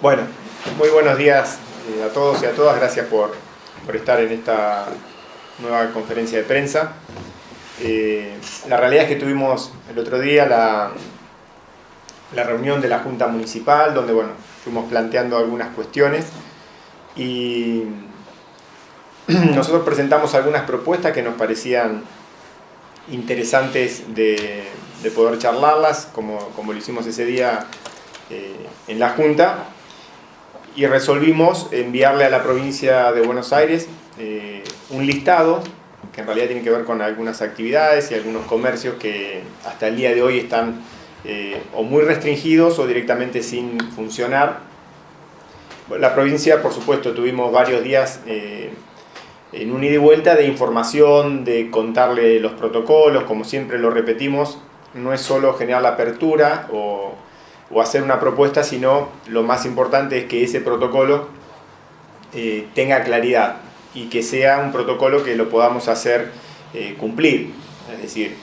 Bueno, muy buenos días a todos y a todas. Gracias por estar en esta nueva conferencia de prensa. La realidad es que tuvimos el otro día la reunión de la Junta Municipal, donde fuimos planteando algunas cuestiones y nosotros presentamos algunas propuestas que nos parecían interesantes de poder charlarlas, como lo hicimos ese día en la Junta, y resolvimos enviarle a la provincia de Buenos Aires un listado que en realidad tiene que ver con algunas actividades y algunos comercios que hasta el día de hoy están o muy restringidos o directamente sin funcionar. La provincia, por supuesto, tuvimos varios días en un ida y vuelta de información, de contarle los protocolos. Como siempre lo repetimos, no es solo generar la apertura o hacer una propuesta, sino lo más importante es que ese protocolo tenga claridad y que sea un protocolo que lo podamos hacer cumplir. Es decir,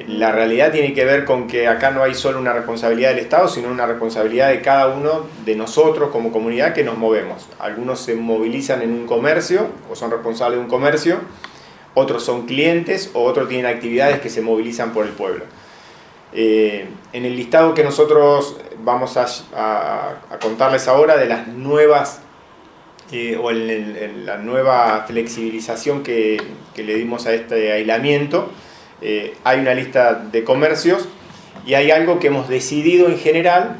la realidad tiene que ver con que acá no hay solo una responsabilidad del Estado, sino una responsabilidad de cada uno de nosotros como comunidad que nos movemos. Algunos se movilizan en un comercio o son responsables de un comercio, otros son clientes o otros tienen actividades que se movilizan por el pueblo. En el listado que nosotros vamos a contarles ahora de las nuevas o en la nueva flexibilización que le dimos a este aislamiento, hay una lista de comercios y hay algo que hemos decidido en general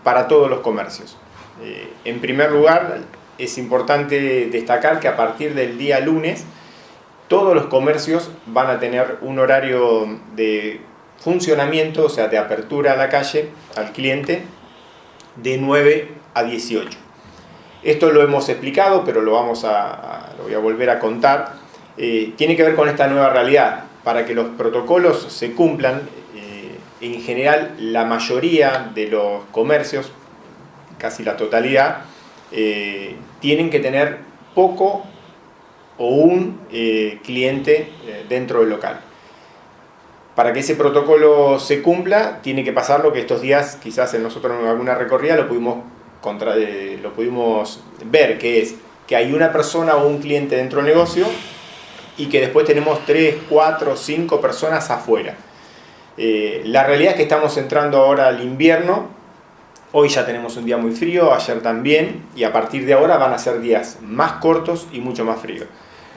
para todos los comercios. En primer lugar, es importante destacar que a partir del día lunes todos los comercios van a tener un horario de funcionamiento, o sea, de apertura a la calle, al cliente, de 9 a 18. Esto lo hemos explicado, pero lo voy a volver a contar. Tiene que ver con esta nueva realidad. Para que los protocolos se cumplan, en general la mayoría de los comercios, casi la totalidad, tienen que tener poco o un cliente dentro del local. Para que ese protocolo se cumpla, tiene que pasar lo que estos días, quizás nosotros en alguna recorrida lo pudimos ver, que es que hay una persona o un cliente dentro del negocio y que después tenemos 3, 4, 5 personas afuera. La realidad es que estamos entrando ahora al invierno. Hoy ya tenemos un día muy frío, ayer también, y a partir de ahora van a ser días más cortos y mucho más fríos.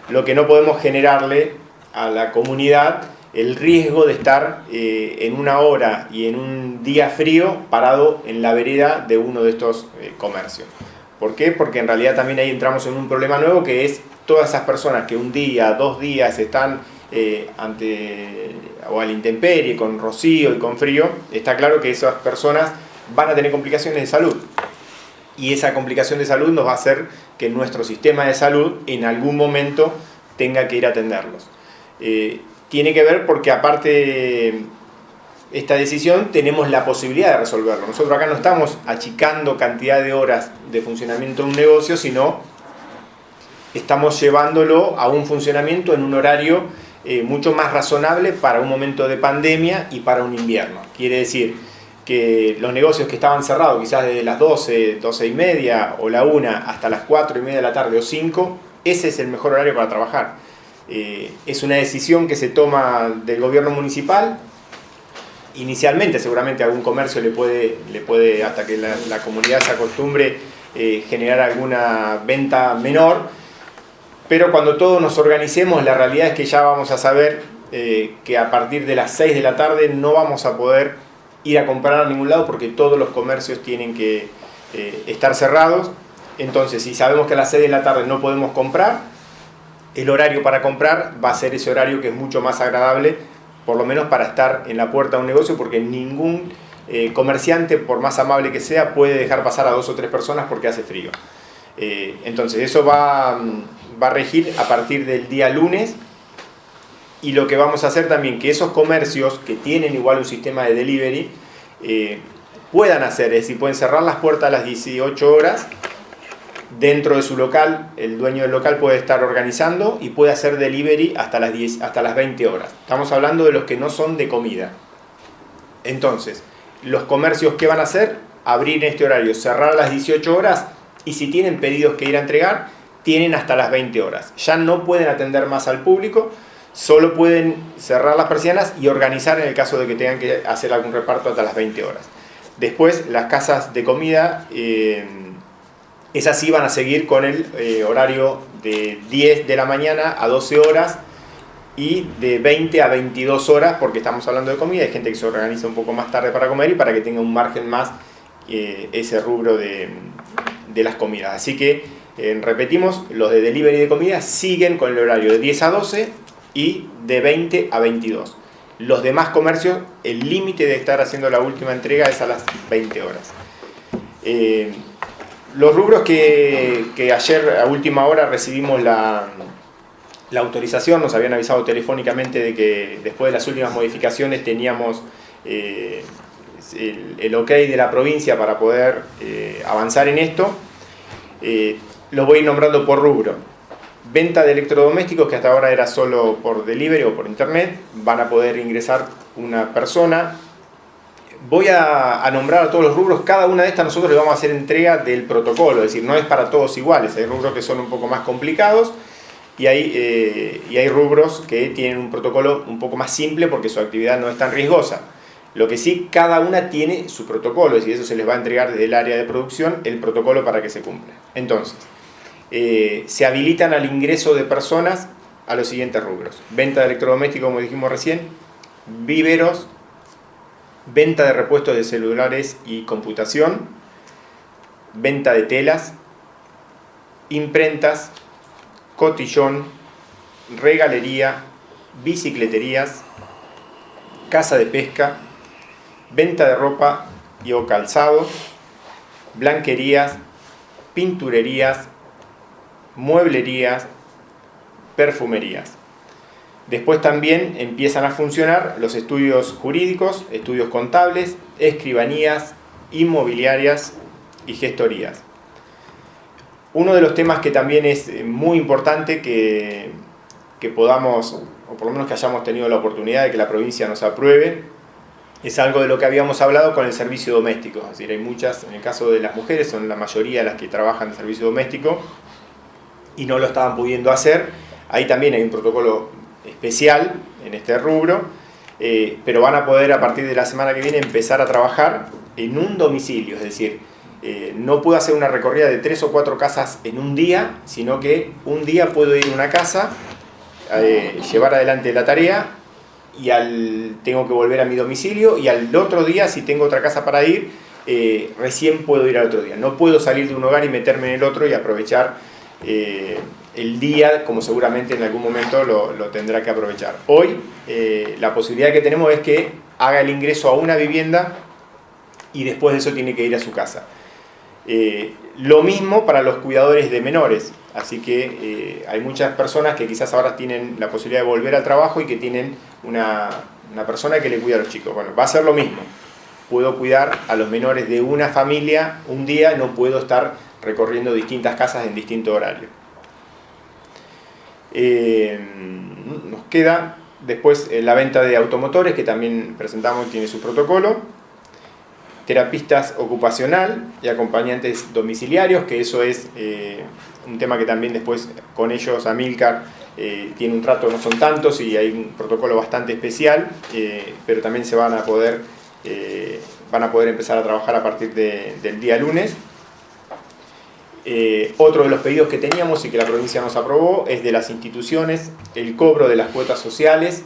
Lo que no podemos generarle a la comunidad el riesgo de estar en una hora y en un día frío parado en la vereda de uno de estos comercios. ¿Por qué? Porque en realidad también ahí entramos en un problema nuevo, que es todas esas personas que un día, 2 días están a la intemperie, con rocío y con frío. Está claro que esas personas van a tener complicaciones de salud. Y esa complicación de salud nos va a hacer que nuestro sistema de salud en algún momento tenga que ir a atenderlos. Tiene que ver porque aparte de esta decisión tenemos la posibilidad de resolverlo. Nosotros acá no estamos achicando cantidad de horas de funcionamiento de un negocio, sino estamos llevándolo a un funcionamiento en un horario mucho más razonable para un momento de pandemia y para un invierno. Quiere decir que los negocios que estaban cerrados quizás desde las 12, 12 y media o la 1 hasta las 4 y media de la tarde o 5, ese es el mejor horario para trabajar. Es una decisión que se toma del gobierno municipal. Inicialmente seguramente algún comercio le puede hasta que la comunidad se acostumbre, generar alguna venta menor, pero cuando todos nos organicemos, la realidad es que ya vamos a saber que a partir de las 6 de la tarde no vamos a poder ir a comprar a ningún lado porque todos los comercios tienen que estar cerrados. Entonces, si sabemos que a las 6 de la tarde no podemos comprar, el horario para comprar va a ser ese horario que es mucho más agradable, por lo menos para estar en la puerta de un negocio, porque ningún comerciante, por más amable que sea, puede dejar pasar a 2 o 3 personas porque hace frío. Entonces eso va a regir a partir del día lunes, y lo que vamos a hacer también, que esos comercios que tienen igual un sistema de delivery puedan hacer, es decir, pueden cerrar las puertas a las 18 horas dentro de su local, el dueño del local puede estar organizando y puede hacer delivery hasta las 20 horas. Estamos hablando de los que no son de comida. Entonces, los comercios, ¿qué van a hacer? Abrir en este horario, cerrar a las 18 horas y si tienen pedidos que ir a entregar, tienen hasta las 20 horas. Ya no pueden atender más al público, solo pueden cerrar las persianas y organizar en el caso de que tengan que hacer algún reparto hasta las 20 horas. Después, las casas de comida, esas sí van a seguir con el horario de 10 de la mañana a 12 horas y de 20 a 22 horas, porque estamos hablando de comida, hay gente que se organiza un poco más tarde para comer y para que tenga un margen más ese rubro de las comidas. Así que, repetimos, los de delivery de comida siguen con el horario de 10 a 12 y de 20 a 22. Los demás comercios, el límite de estar haciendo la última entrega es a las 20 horas. Los rubros que ayer a última hora recibimos la autorización, nos habían avisado telefónicamente de que después de las últimas modificaciones teníamos el ok de la provincia para poder avanzar en esto. Los voy nombrando por rubro. Venta de electrodomésticos, que hasta ahora era solo por delivery o por internet, van a poder ingresar una persona. Voy a nombrar a todos los rubros, cada una de estas nosotros le vamos a hacer entrega del protocolo, es decir, no es para todos iguales, hay rubros que son un poco más complicados y hay rubros que tienen un protocolo un poco más simple porque su actividad no es tan riesgosa. Lo que sí, cada una tiene su protocolo, es decir, eso se les va a entregar desde el área de producción, el protocolo para que se cumpla. Entonces, se habilitan al ingreso de personas a los siguientes rubros: venta de electrodomésticos, como dijimos recién, viveros, venta de repuestos de celulares y computación, venta de telas, imprentas, cotillón, regalería, bicicleterías, casa de pesca, venta de ropa y o calzado, blanquerías, pinturerías, mueblerías, perfumerías. Después también empiezan a funcionar los estudios jurídicos, estudios contables, escribanías, inmobiliarias y gestorías. Uno de los temas que también es muy importante que podamos, o por lo menos que hayamos tenido la oportunidad de que la provincia nos apruebe, es algo de lo que habíamos hablado con el servicio doméstico. Es decir, hay muchas, en el caso de las mujeres, son la mayoría las que trabajan en servicio doméstico y no lo estaban pudiendo hacer. Ahí también hay un protocolo especial en este rubro, pero van a poder a partir de la semana que viene empezar a trabajar en un domicilio, es decir, no puedo hacer una recorrida de 3 o 4 casas en un día, sino que un día puedo ir a una casa, llevar adelante la tarea y tengo que volver a mi domicilio y al otro día, si tengo otra casa para ir, recién puedo ir al otro día. No puedo salir de un hogar y meterme en el otro y aprovechar el día, como seguramente en algún momento lo tendrá que aprovechar. Hoy la posibilidad que tenemos es que haga el ingreso a una vivienda y después de eso tiene que ir a su casa. Lo mismo para los cuidadores de menores, así que hay muchas personas que quizás ahora tienen la posibilidad de volver al trabajo y que tienen una persona que le cuida a los chicos. Bueno, va a ser lo mismo. Puedo cuidar a los menores de una familia un día, no puedo estar recorriendo distintas casas en distinto horario. Nos queda después la venta de automotores, que también presentamos y tiene su protocolo. Terapistas ocupacional y acompañantes domiciliarios, que eso es un tema que también después con ellos Amilcar tiene un trato, no son tantos y hay un protocolo bastante especial, pero también se van a poder empezar a trabajar a partir del día lunes. Otro de los pedidos que teníamos y que la provincia nos aprobó es de las instituciones, el cobro de las cuotas sociales.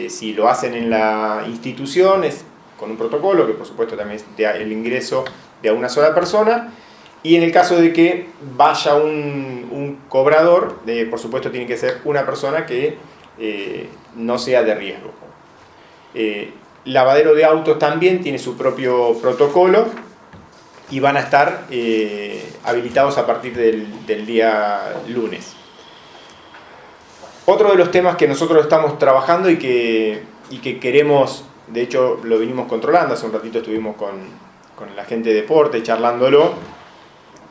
Si lo hacen en la institución es con un protocolo que por supuesto también es el ingreso de una sola persona, y en el caso de que vaya un cobrador, por supuesto tiene que ser una persona que no sea de riesgo. Lavadero de autos también tiene su propio protocolo y van a estar habilitados a partir del día lunes. Otro de los temas que nosotros estamos trabajando y que queremos, de hecho lo venimos controlando, hace un ratito estuvimos con la gente de deporte charlándolo,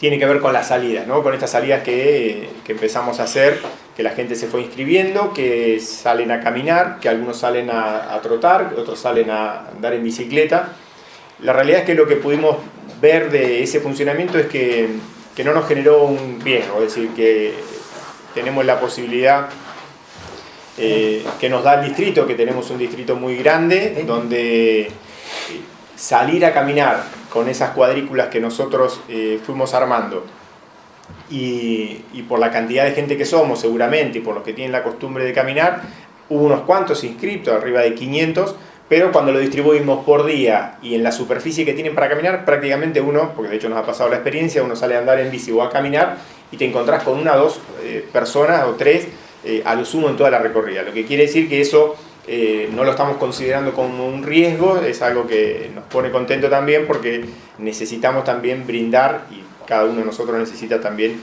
tiene que ver con las salidas, ¿no? Con estas salidas que empezamos a hacer, que la gente se fue inscribiendo, que salen a caminar, que algunos salen a trotar, otros salen a andar en bicicleta. La realidad es que lo que pudimos ver de ese funcionamiento es que no nos generó un riesgo, es decir, que tenemos la posibilidad que nos da el distrito, que tenemos un distrito muy grande, donde salir a caminar con esas cuadrículas que nosotros fuimos armando y por la cantidad de gente que somos seguramente y por los que tienen la costumbre de caminar, hubo unos cuantos inscriptos, arriba de 500, pero cuando lo distribuimos por día y en la superficie que tienen para caminar, prácticamente uno, porque de hecho nos ha pasado la experiencia, uno sale a andar en bici o a caminar y te encontrás con una o dos personas o tres a lo sumo en toda la recorrida, lo que quiere decir que eso no lo estamos considerando como un riesgo, es algo que nos pone contento también porque necesitamos también brindar y cada uno de nosotros necesita también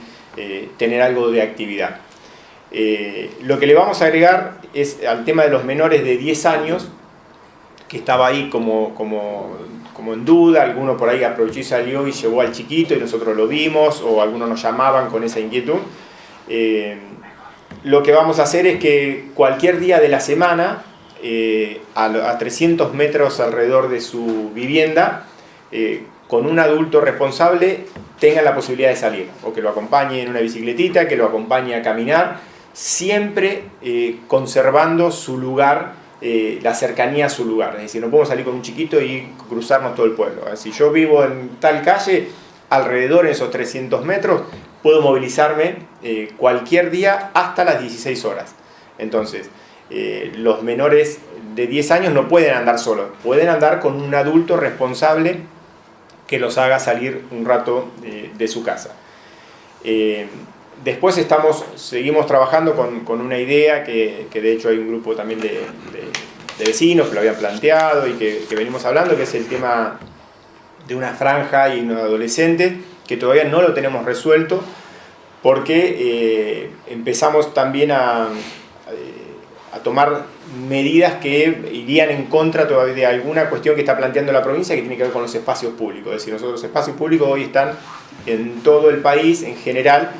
tener algo de actividad. Lo que le vamos a agregar es al tema de los menores de 10 años, que estaba ahí como en duda, alguno por ahí aprovechó y salió y llevó al chiquito y nosotros lo vimos, o algunos nos llamaban con esa inquietud. Lo que vamos a hacer es que cualquier día de la semana, a 300 metros alrededor de su vivienda, con un adulto responsable, tengan la posibilidad de salir, o que lo acompañe en una bicicletita, que lo acompañe a caminar, siempre conservando su lugar, la cercanía a su lugar. Es decir, no podemos salir con un chiquito y cruzarnos todo el pueblo. Si yo vivo en tal calle, alrededor de esos 300 metros, puedo movilizarme cualquier día hasta las 16 horas. Entonces, los menores de 10 años no pueden andar solos, pueden andar con un adulto responsable que los haga salir un rato de su casa. Después seguimos trabajando con una idea que de hecho hay un grupo también de vecinos que lo habían planteado y que venimos hablando, que es el tema de una franja y unos adolescentes, que todavía no lo tenemos resuelto porque empezamos también a tomar medidas que irían en contra todavía de alguna cuestión que está planteando la provincia que tiene que ver con los espacios públicos. Es decir, nosotros los espacios públicos hoy están en todo el país en general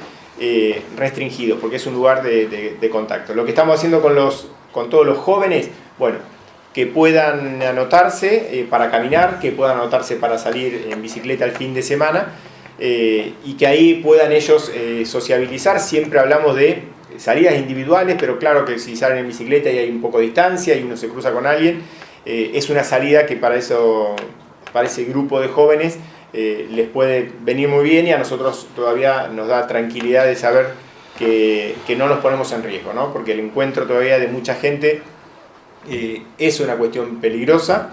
restringidos porque es un lugar de contacto. Lo que estamos haciendo con todos los jóvenes, bueno, que puedan anotarse para caminar, que puedan anotarse para salir en bicicleta el fin de semana y que ahí puedan ellos sociabilizar. Siempre hablamos de salidas individuales, pero claro que si salen en bicicleta y hay un poco de distancia y uno se cruza con alguien, es una salida que para ese grupo de jóvenes les puede venir muy bien y a nosotros todavía nos da tranquilidad de saber que no nos ponemos en riesgo, ¿no? Porque el encuentro todavía de mucha gente es una cuestión peligrosa.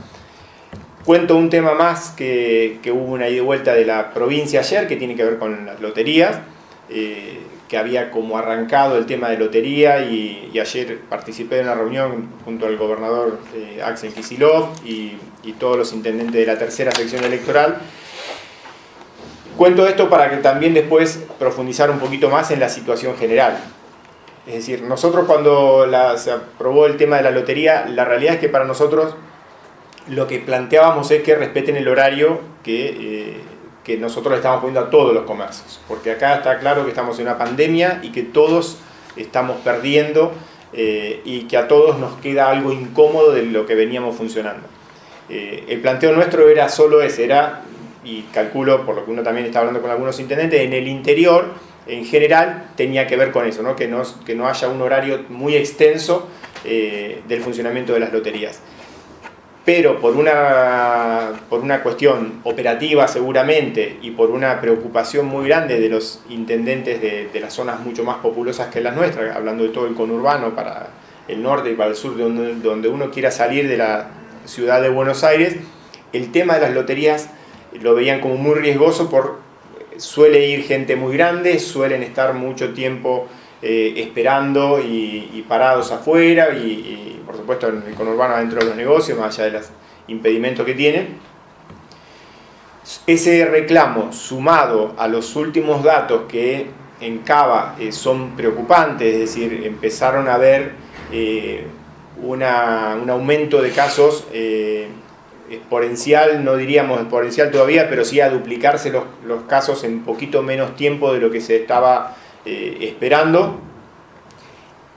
Cuento un tema más que hubo una ida y vuelta de la provincia ayer que tiene que ver con las loterías, que había como arrancado el tema de lotería y ayer participé de una reunión junto al gobernador Axel Kicillof y todos los intendentes de la tercera sección electoral. Cuento esto para que también después profundizar un poquito más en la situación general. Es decir, nosotros cuando se aprobó el tema de la lotería, la realidad es que para nosotros lo que planteábamos es que respeten el horario que nosotros le estamos poniendo a todos los comercios. Porque acá está claro que estamos en una pandemia y que todos estamos perdiendo y que a todos nos queda algo incómodo de lo que veníamos funcionando. El planteo nuestro era solo ese, y calculo, por lo que uno también está hablando con algunos intendentes, en el interior, en general, tenía que ver con eso, ¿no? Que no haya un horario muy extenso del funcionamiento de las loterías. Pero por una cuestión operativa seguramente y por una preocupación muy grande de los intendentes de las zonas mucho más populosas que las nuestras, hablando de todo el conurbano para el norte y para el sur, donde uno quiera salir de la ciudad de Buenos Aires, el tema de las loterías lo veían como muy riesgoso suele ir gente muy grande, suelen estar mucho tiempo esperando y parados afuera y por supuesto en el conurbano dentro de los negocios, más allá de los impedimentos que tienen. Ese reclamo sumado a los últimos datos que en Cava son preocupantes, es decir, empezaron a ver un aumento de casos exponencial, no diríamos exponencial todavía, pero sí a duplicarse los casos en poquito menos tiempo de lo que se estaba esperando.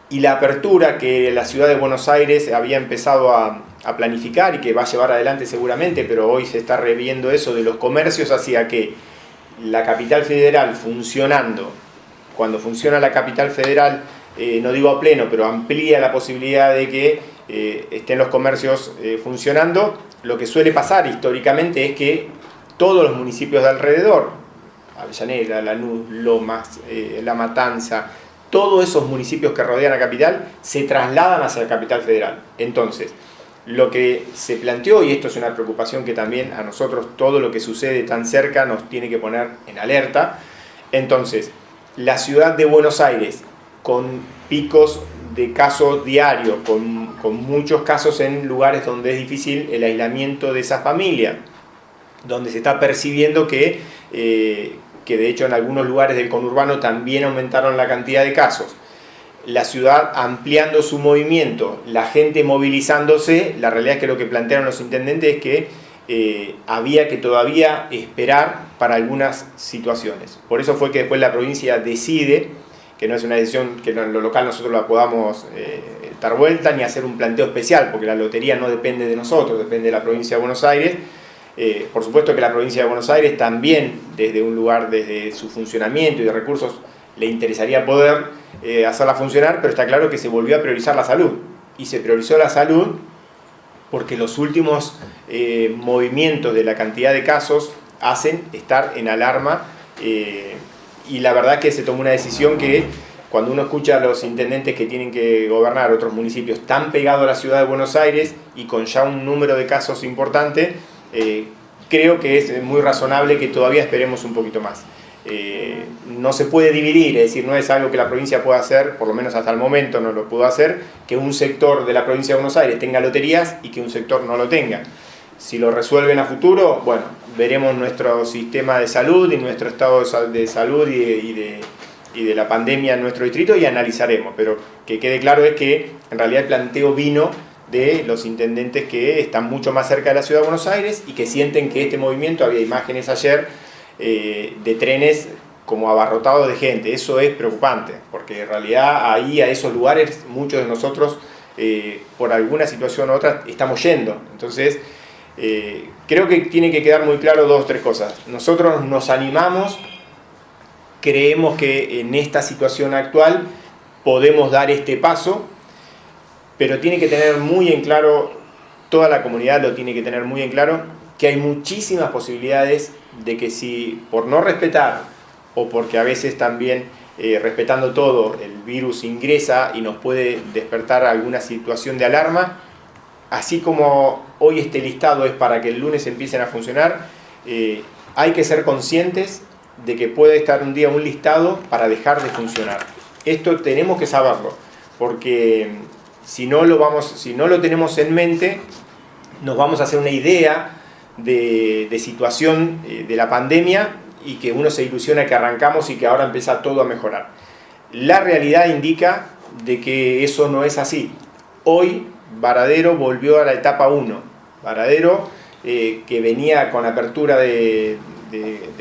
Y la apertura que la ciudad de Buenos Aires había empezado a planificar y que va a llevar adelante seguramente, pero hoy se está reviendo eso de los comercios hacia que la capital federal funcionando, cuando funciona la capital federal, no digo a pleno, pero amplía la posibilidad de que estén los comercios funcionando. Lo que suele pasar históricamente es que todos los municipios de alrededor, Avellaneda, Lanús, Lomas, La Matanza, todos esos municipios que rodean a capital se trasladan hacia la capital federal. Entonces, lo que se planteó, y esto es una preocupación que también a nosotros todo lo que sucede tan cerca nos tiene que poner en alerta. Entonces, la ciudad de Buenos Aires, con picos de casos diarios, con muchos casos en lugares donde es difícil el aislamiento de esa familia, donde se está percibiendo que de hecho en algunos lugares del conurbano también aumentaron la cantidad de casos. La ciudad ampliando su movimiento, la gente movilizándose, la realidad es que lo que plantearon los intendentes es que había que todavía esperar para algunas situaciones. Por eso fue que después la provincia decide, que no es una decisión que en lo local nosotros la podamos dar vuelta ni hacer un planteo especial, porque la lotería no depende de nosotros, depende de la provincia de Buenos Aires. Por supuesto que la provincia de Buenos Aires también, desde un lugar, desde su funcionamiento y de recursos, le interesaría poder hacerla funcionar, pero está claro que se volvió a priorizar la salud. Y se priorizó la salud porque los últimos movimientos de la cantidad de casos hacen estar en alarma, y la verdad es que se tomó una decisión que, cuando uno escucha a los intendentes que tienen que gobernar otros municipios tan pegados a la ciudad de Buenos Aires y con ya un número de casos importante, creo que es muy razonable que todavía esperemos un poquito más. No se puede dividir, es decir, no es algo que la provincia pueda hacer, por lo menos hasta el momento no lo pudo hacer, que un sector de la provincia de Buenos Aires tenga loterías y que un sector no lo tenga. Si lo resuelven a futuro, bueno, veremos nuestro sistema de salud y nuestro estado de salud y de la pandemia en nuestro distrito y analizaremos, pero que quede claro es que en realidad el planteo vino de los intendentes que están mucho más cerca de la ciudad de Buenos Aires y que sienten que este movimiento, había imágenes ayer de trenes como abarrotados de gente. Eso es preocupante, porque en realidad ahí a esos lugares muchos de nosotros por alguna situación u otra estamos yendo. Entonces creo que tiene que quedar muy claro dos o tres cosas. Nosotros nos animamos, creemos que en esta situación actual podemos dar este paso, pero tiene que tener muy en claro, toda la comunidad lo tiene que tener muy en claro, que hay muchísimas posibilidades de que si por no respetar, o porque a veces también respetando todo, el virus ingresa y nos puede despertar alguna situación de alarma, así como hoy este listado es para que el lunes empiecen a funcionar, hay que ser conscientes de que puede estar un día un listado para dejar de funcionar. Esto tenemos que saberlo, porque si no lo tenemos en mente, nos vamos a hacer una idea de situación de la pandemia y que uno se ilusiona que arrancamos y que ahora empieza todo a mejorar. La realidad indica de que eso no es así. Hoy Varadero volvió a la etapa 1. Varadero, que venía con apertura de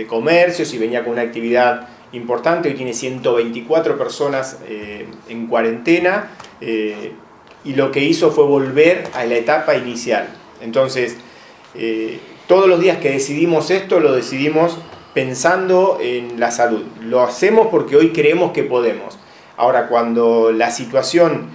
comercios y venía con una actividad importante, hoy tiene 124 personas en cuarentena, y lo que hizo fue volver a la etapa inicial. Entonces, todos los días que decidimos esto, lo decidimos pensando en la salud. Lo hacemos porque hoy creemos que podemos. Ahora, cuando la situación,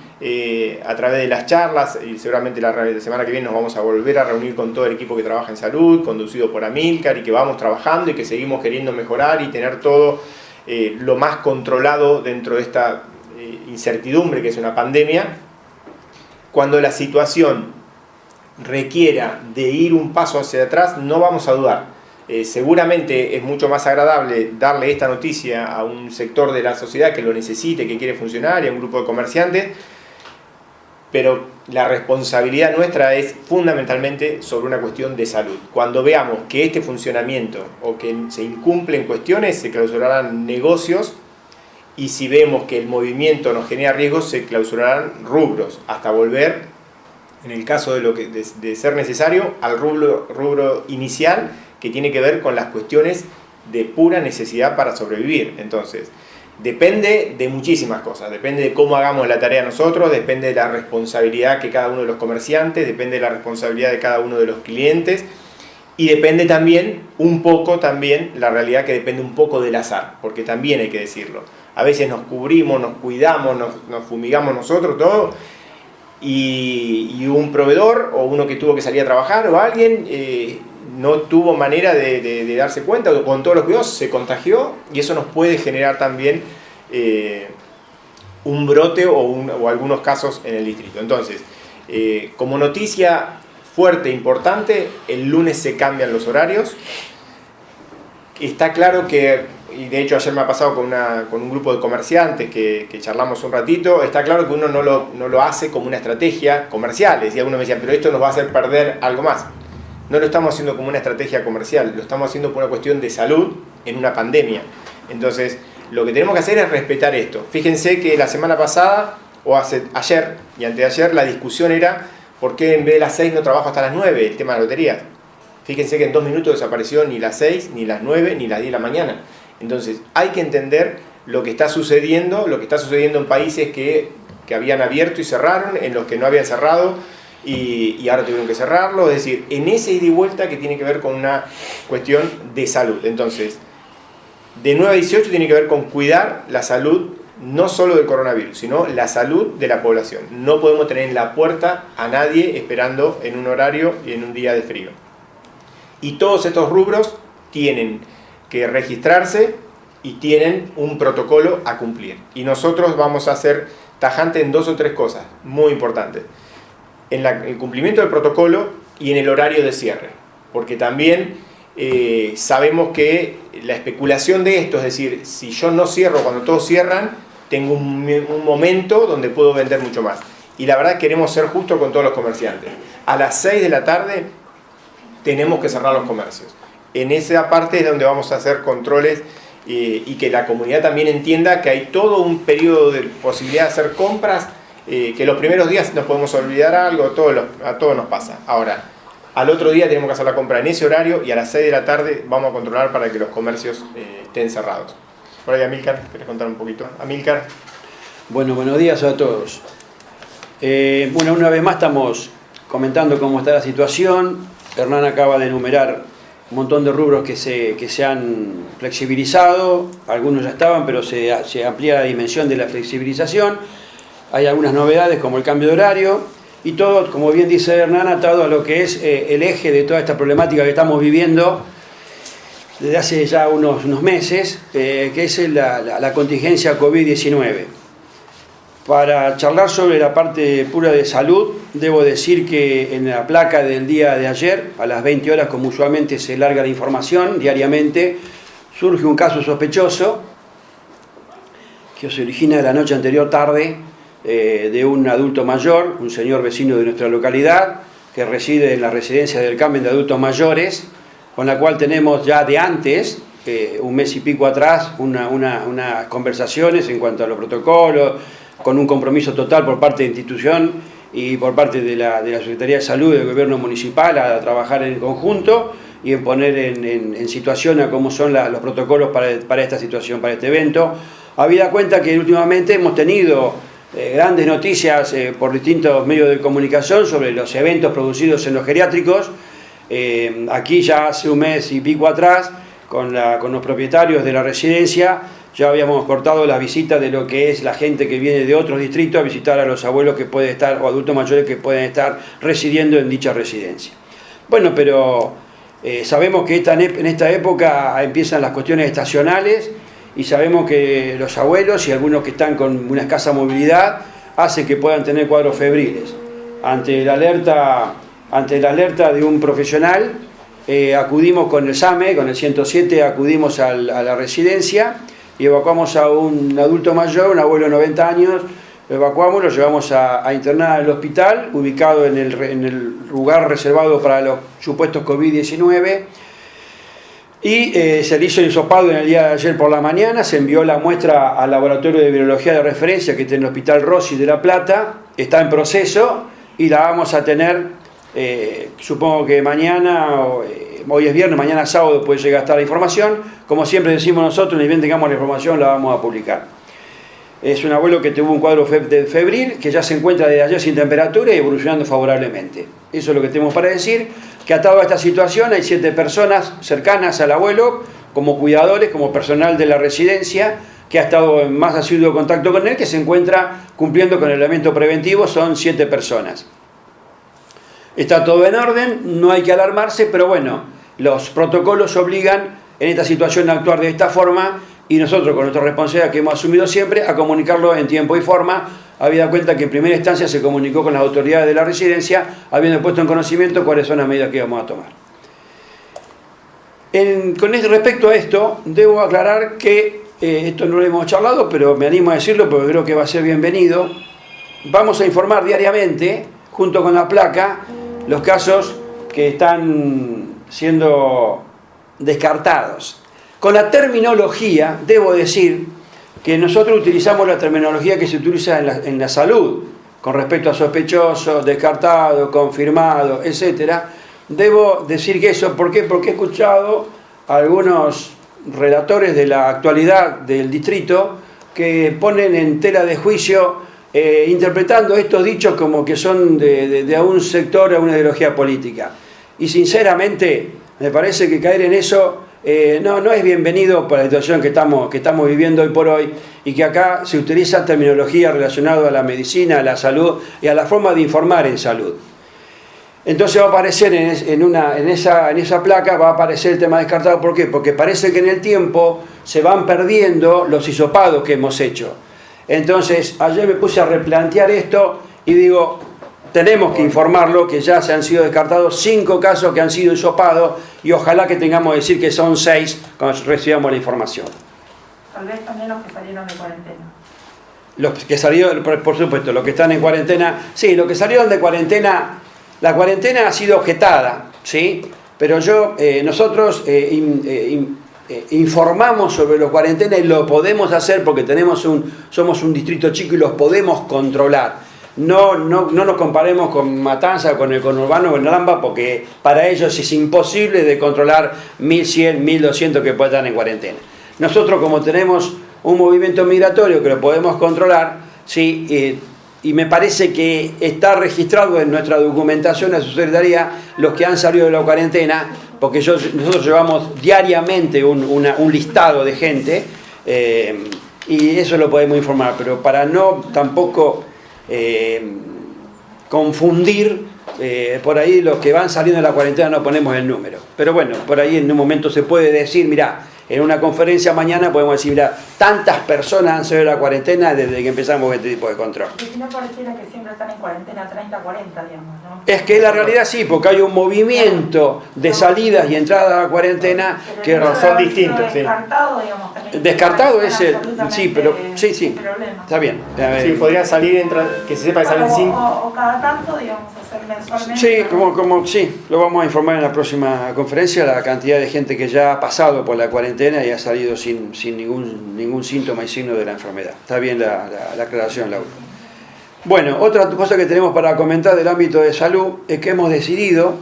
a través de las charlas, y seguramente la semana que viene nos vamos a volver a reunir con todo el equipo que trabaja en salud, conducido por Amílcar, y que vamos trabajando y que seguimos queriendo mejorar y tener todo lo más controlado dentro de esta incertidumbre que es una pandemia. Cuando la situación requiera de ir un paso hacia atrás, no vamos a dudar. Seguramente es mucho más agradable darle esta noticia a un sector de la sociedad que lo necesite, que quiere funcionar, y a un grupo de comerciantes, pero la responsabilidad nuestra es fundamentalmente sobre una cuestión de salud. Cuando veamos que este funcionamiento o que se incumplen cuestiones, se clausurarán negocios, y si vemos que el movimiento nos genera riesgos, se clausurarán rubros, hasta volver en el caso de ser necesario, al rubro inicial, que tiene que ver con las cuestiones de pura necesidad para sobrevivir. Entonces, depende de muchísimas cosas, depende de cómo hagamos la tarea nosotros, depende de la responsabilidad que cada uno de los comerciantes, depende de la responsabilidad de cada uno de los clientes, y depende también, un poco también, la realidad que depende un poco del azar, porque también hay que decirlo. A veces nos cubrimos, nos cuidamos, nos fumigamos nosotros, todo, y un proveedor, o uno que tuvo que salir a trabajar, o alguien, no tuvo manera de darse cuenta, o con todos los cuidados se contagió, y eso nos puede generar también un brote o algunos casos en el distrito. Entonces, como noticia fuerte, importante, el lunes se cambian los horarios. Está claro que, y de hecho ayer me ha pasado con un grupo de comerciantes que charlamos un ratito, está claro que uno no lo hace como una estrategia comercial. Y algunos me decían, pero esto nos va a hacer perder algo más. No lo estamos haciendo como una estrategia comercial, lo estamos haciendo por una cuestión de salud en una pandemia. Entonces, lo que tenemos que hacer es respetar esto. Fíjense que la semana pasada, o ayer y antes de ayer, la discusión era ¿por qué en vez de las 6 no trabajo hasta las 9? El tema de la lotería. Fíjense que en 2 minutos desapareció ni las 6, ni las 9, ni las 10 de la mañana. Entonces, hay que entender lo que está sucediendo en países que habían abierto y cerraron, en los que no habían cerrado, y ahora tuvieron que cerrarlo, es decir, en ese ida y vuelta que tiene que ver con una cuestión de salud. Entonces, de 9 a 18 tiene que ver con cuidar la salud, no solo del coronavirus, sino la salud de la población. No podemos tener en la puerta a nadie esperando en un horario y en un día de frío. Y todos estos rubros tienen que registrarse y tienen un protocolo a cumplir. Y nosotros vamos a ser tajantes en 2 o 3 cosas muy importantes. En el cumplimiento del protocolo y en el horario de cierre, porque también sabemos que la especulación de esto, es decir, si yo no cierro cuando todos cierran, tengo un momento donde puedo vender mucho más. Y la verdad queremos ser justos con todos los comerciantes. A las 6 de la tarde tenemos que cerrar los comercios. En esa parte es donde vamos a hacer controles y que la comunidad también entienda que hay todo un periodo de posibilidad de hacer compras, que los primeros días nos podemos olvidar algo, a todos nos pasa. Ahora, al otro día tenemos que hacer la compra en ese horario y a las 6 de la tarde vamos a controlar para que los comercios estén cerrados. Por ahí, Amílcar, ¿querés contar un poquito? Amílcar. Bueno, buenos días a todos. Bueno, una vez más estamos comentando cómo está la situación. Hernán acaba de enumerar un montón de rubros que se han flexibilizado, algunos ya estaban, pero se amplía la dimensión de la flexibilización. Hay algunas novedades como el cambio de horario y todo, como bien dice Hernán, atado a lo que es el eje de toda esta problemática que estamos viviendo desde hace ya unos meses, que es la contingencia COVID-19. Para charlar sobre la parte pura de salud, debo decir que en la placa del día de ayer, a las 20 horas, como usualmente se larga la información diariamente, surge un caso sospechoso que se origina de la noche anterior tarde, de un adulto mayor, un señor vecino de nuestra localidad, que reside en la residencia del Carmen de adultos mayores, con la cual tenemos ya de antes, un mes y pico atrás, unas conversaciones en cuanto a los protocolos, con un compromiso total por parte de la institución y por parte de la Secretaría de Salud y del Gobierno Municipal a trabajar en conjunto y en poner en situación a cómo son los protocolos para esta situación, para este evento. Habida cuenta que últimamente hemos tenido grandes noticias por distintos medios de comunicación sobre los eventos producidos en los geriátricos. Aquí ya hace un mes y pico atrás, con los propietarios de la residencia, ya habíamos cortado la visita de lo que es la gente que viene de otros distritos a visitar a los abuelos que pueden estar, o adultos mayores que pueden estar residiendo en dicha residencia. Bueno, pero sabemos que en esta época empiezan las cuestiones estacionales y sabemos que los abuelos y algunos que están con una escasa movilidad hacen que puedan tener cuadros febriles. Ante la alerta de un profesional, acudimos con el SAME, con el 107, acudimos a la residencia y evacuamos a un adulto mayor, un abuelo de 90 años, lo evacuamos, lo llevamos a internar al hospital, ubicado en el lugar reservado para los supuestos COVID-19, y se le hizo el hisopado en el día de ayer por la mañana, se envió la muestra al laboratorio de virología de referencia que está en el Hospital Rossi de La Plata, está en proceso, y la vamos a tener, supongo que mañana, hoy es viernes, mañana sábado puede llegar a estar la información. Como siempre decimos nosotros, ni bien tengamos la información la vamos a publicar. Es un abuelo que tuvo un cuadro febril, que ya se encuentra desde ayer sin temperatura y evolucionando favorablemente. Eso es lo que tenemos para decir, que atado a esta situación hay 7 personas cercanas al abuelo, como cuidadores, como personal de la residencia, que ha estado en más asiduo contacto con él, que se encuentra cumpliendo con el elemento preventivo, son 7 personas. Está todo en orden, no hay que alarmarse, pero bueno, los protocolos obligan en esta situación a actuar de esta forma, y nosotros con nuestra responsabilidad que hemos asumido siempre a comunicarlo en tiempo y forma, habida cuenta que en primera instancia se comunicó con las autoridades de la residencia, habiendo puesto en conocimiento cuáles son las medidas que vamos a tomar. Respecto a esto, debo aclarar que, esto no lo hemos charlado, pero me animo a decirlo porque creo que va a ser bienvenido, vamos a informar diariamente, junto con la placa, los casos que están siendo descartados. Con la terminología, debo decir que nosotros utilizamos la terminología que se utiliza en la salud, con respecto a sospechoso, descartado, confirmado, etc. Debo decir que eso, ¿por qué? Porque he escuchado a algunos relatores de la actualidad del distrito que ponen en tela de juicio, interpretando estos dichos como que son de un sector, a una ideología política. Y sinceramente, me parece que caer en eso no es bienvenido para la situación que estamos viviendo hoy por hoy, y que acá se utiliza terminología relacionada a la medicina, a la salud y a la forma de informar en salud. Entonces va a aparecer en esa placa, va a aparecer el tema descartado. ¿Por qué? Porque parece que en el tiempo se van perdiendo los hisopados que hemos hecho. Entonces ayer me puse a replantear esto y digo, tenemos que informarlo, que ya se han sido descartados 5 casos que han sido hisopados, y ojalá que tengamos que decir que son 6 cuando recibamos la información. Tal vez también los que salieron de cuarentena. Los que salieron, por supuesto, los que están en cuarentena, sí, los que salieron de cuarentena, la cuarentena ha sido objetada, ¿sí? Pero nosotros informamos sobre los cuarentenas, y lo podemos hacer porque somos un distrito chico y los podemos controlar. No nos comparemos con Matanza, con el conurbano o el Nalamba, porque para ellos es imposible de controlar 1.100, 1.200 que puedan estar en cuarentena. Nosotros, como tenemos un movimiento migratorio que lo podemos controlar, ¿sí? Y me parece que está registrado en nuestra documentación de subsecretaría los que han salido de la cuarentena, porque nosotros llevamos diariamente un listado de gente, y eso lo podemos informar, pero para no tampoco confundir, por ahí los que van saliendo de la cuarentena no ponemos el número. Pero bueno, por ahí en un momento se puede decir, mirá, en una conferencia mañana podemos decir, mirá, tantas personas han salido de la cuarentena desde que empezamos este tipo de control. Porque si no pareciera que siempre están en cuarentena 30, 40, digamos, ¿no? Es que la realidad sí, porque hay un movimiento de salidas y entradas a la cuarentena que son distintos. Descartado, digamos, también. Descartado es el... Sí, pero... Sí. Está bien. Sí, podrían salir, que se sepa que salen 5. O cada tanto, digamos, hacer mensualmente. Sí, sí, lo vamos a informar en la próxima conferencia, la cantidad de gente que ya ha pasado por la cuarentena y ha salido sin ningún síntoma y signo de la enfermedad. Está bien la aclaración, Laura. Bueno, otra cosa que tenemos para comentar del ámbito de salud es que hemos decidido,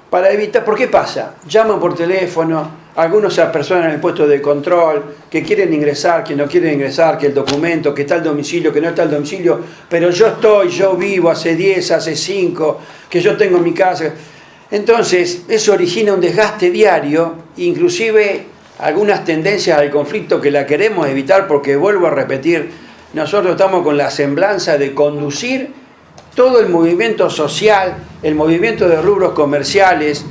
para evitar, ¿por qué pasa? Llaman por teléfono, algunos se apersonan en el puesto de control, que quieren ingresar, que no quieren ingresar, que el documento, que está el domicilio, que no está el domicilio, pero yo vivo hace 10, hace 5, que yo tengo mi casa. Entonces, eso origina un desgaste diario, inclusive algunas tendencias al conflicto que la queremos evitar, porque vuelvo a repetir, nosotros estamos con la semblanza de conducir todo el movimiento social, el movimiento de rubros comerciales,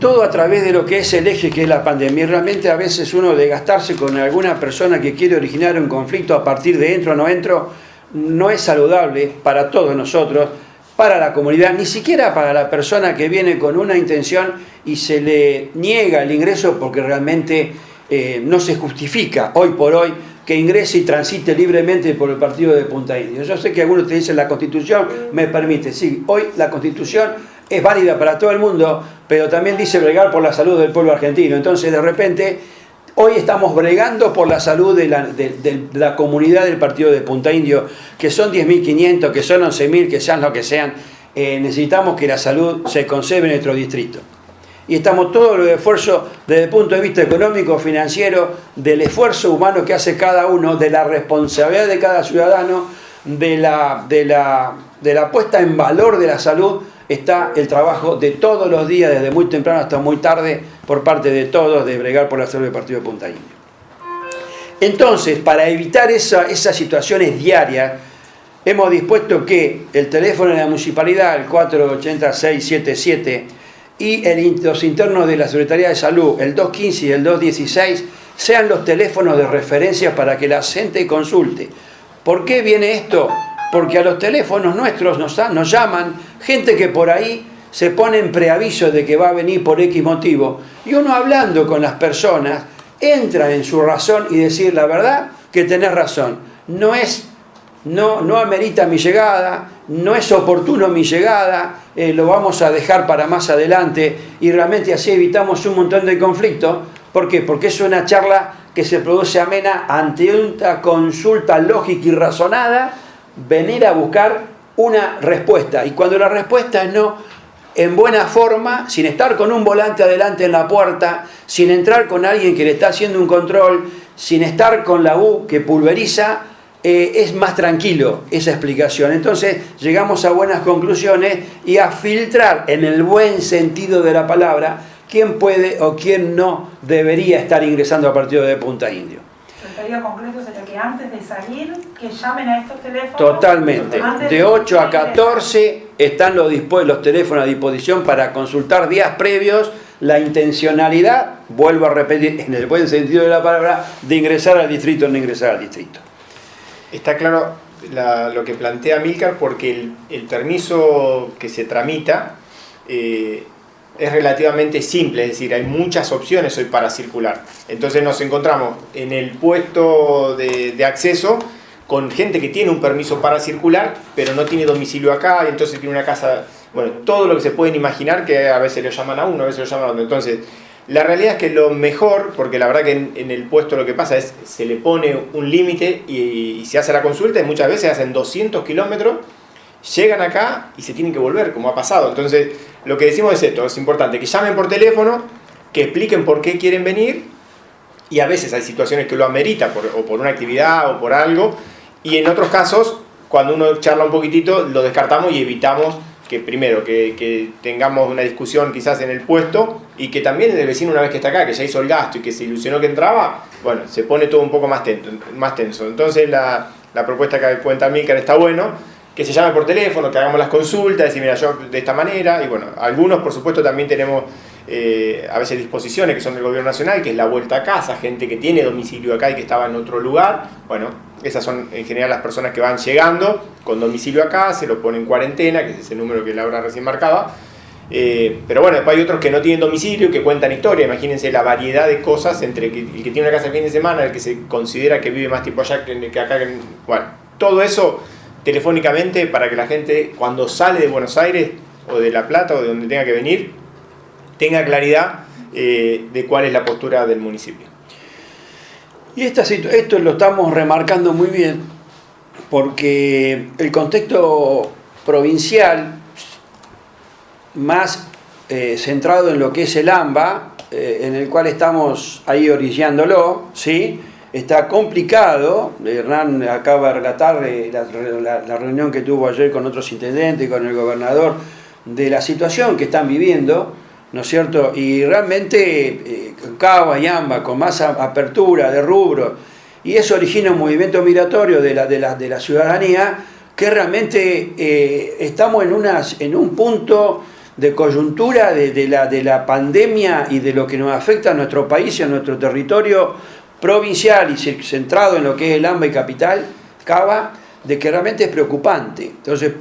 todo a través de lo que es el eje que es la pandemia. Y realmente a veces uno desgastarse con alguna persona que quiere originar un conflicto a partir de entro o no entro, no es saludable para todos nosotros, para la comunidad, ni siquiera para la persona que viene con una intención y se le niega el ingreso porque realmente no se justifica hoy por hoy que ingrese y transite libremente por el partido de Punta Indio. Yo sé que algunos te dicen la Constitución me permite, sí, hoy la Constitución es válida para todo el mundo, pero también dice bregar por la salud del pueblo argentino. Entonces de repente Hoy estamos bregando por la salud de la comunidad del partido de Punta Indio, que son 10.500, que son 11.000, que sean lo que sean. Necesitamos que la salud se conserve en nuestro distrito. Y estamos todos los esfuerzos desde el punto de vista económico, financiero, del esfuerzo humano que hace cada uno, de la responsabilidad de cada ciudadano, de la puesta en valor de la salud, está el trabajo de todos los días, desde muy temprano hasta muy tarde, por parte de todos, de bregar por la salud del partido de Punta Indio. Entonces, para evitar esas situaciones diarias, hemos dispuesto que el teléfono de la municipalidad, el 480-677, y los internos de la Secretaría de Salud, el 215 y el 216, sean los teléfonos de referencia para que la gente consulte. ¿Por qué viene esto? Porque a los teléfonos nuestros nos llaman gente que por ahí se pone en preaviso de que va a venir por X motivo, y uno hablando con las personas entra en su razón y decir la verdad que tenés razón, no amerita mi llegada, no es oportuno mi llegada, lo vamos a dejar para más adelante, y realmente así evitamos un montón de conflictos. ¿Por qué? Porque es una charla que se produce amena ante una consulta lógica y razonada, venir a buscar una respuesta, y cuando la respuesta es no, en buena forma, sin estar con un volante adelante en la puerta, sin entrar con alguien que le está haciendo un control, sin estar con la U que pulveriza, es más tranquilo esa explicación. Entonces llegamos a buenas conclusiones y a filtrar en el buen sentido de la palabra quién puede o quién no debería estar ingresando al partido de Punta Indio. El pedido concreto sería que antes de salir, que llamen a estos teléfonos. Totalmente. De 8 a 14 están los teléfonos a disposición para consultar días previos la intencionalidad, vuelvo a repetir, en el buen sentido de la palabra, de ingresar al distrito o no ingresar al distrito. Está claro lo que plantea Amílcar, porque el permiso que se tramita es relativamente simple, es decir, hay muchas opciones hoy para circular. Entonces nos encontramos en el puesto de acceso con gente que tiene un permiso para circular, pero no tiene domicilio acá, y entonces tiene una casa, bueno, todo lo que se pueden imaginar, que a veces lo llaman a uno, a veces lo llaman a otro. Entonces, la realidad es que lo mejor, porque la verdad que en el puesto lo que pasa es, se le pone un límite y se hace la consulta, y muchas veces hacen 200 kilómetros, llegan acá y se tienen que volver, como ha pasado. Entonces, lo que decimos es esto, es importante que llamen por teléfono, que expliquen por qué quieren venir, y a veces hay situaciones que lo amerita, o por una actividad o por algo, y en otros casos, cuando uno charla un poquitito, lo descartamos y evitamos que primero, que tengamos una discusión quizás en el puesto, y que también el vecino, una vez que está acá, que ya hizo el gasto y que se ilusionó que entraba, bueno, se pone todo un poco más tenso. Entonces la propuesta que cuenta Amílcar está bueno, que se llame por teléfono, que hagamos las consultas, decir, mira, yo de esta manera, y bueno, algunos por supuesto también tenemos a veces disposiciones que son del gobierno nacional, que es la vuelta a casa, gente que tiene domicilio acá y que estaba en otro lugar. Bueno, esas son en general las personas que van llegando con domicilio acá, se lo ponen en cuarentena, que es ese número que Laura recién marcaba. Pero bueno, después hay otros que no tienen domicilio, que cuentan historia. Imagínense la variedad de cosas entre el que tiene una casa el fin de semana, el que se considera que vive más tiempo allá que acá. Bueno, todo eso telefónicamente para que la gente, cuando sale de Buenos Aires o de La Plata o de donde tenga que venir, tenga claridad de cuál es la postura del municipio. Y esto lo estamos remarcando muy bien porque el contexto provincial, más centrado en lo que es el AMBA, en el cual estamos ahí orillándolo, ¿sí? Está complicado. Hernán acaba de relatar la reunión que tuvo ayer con otros intendentes, con el gobernador, de la situación que están viviendo, ¿no es cierto? Y realmente Cava y AMBA con más apertura de rubro, y eso origina un movimiento migratorio de la ciudadanía, que realmente estamos en un punto de coyuntura de la pandemia y de lo que nos afecta a nuestro país y a nuestro territorio provincial y centrado en lo que es el AMBA y capital, Cava, de que realmente es preocupante. Entonces,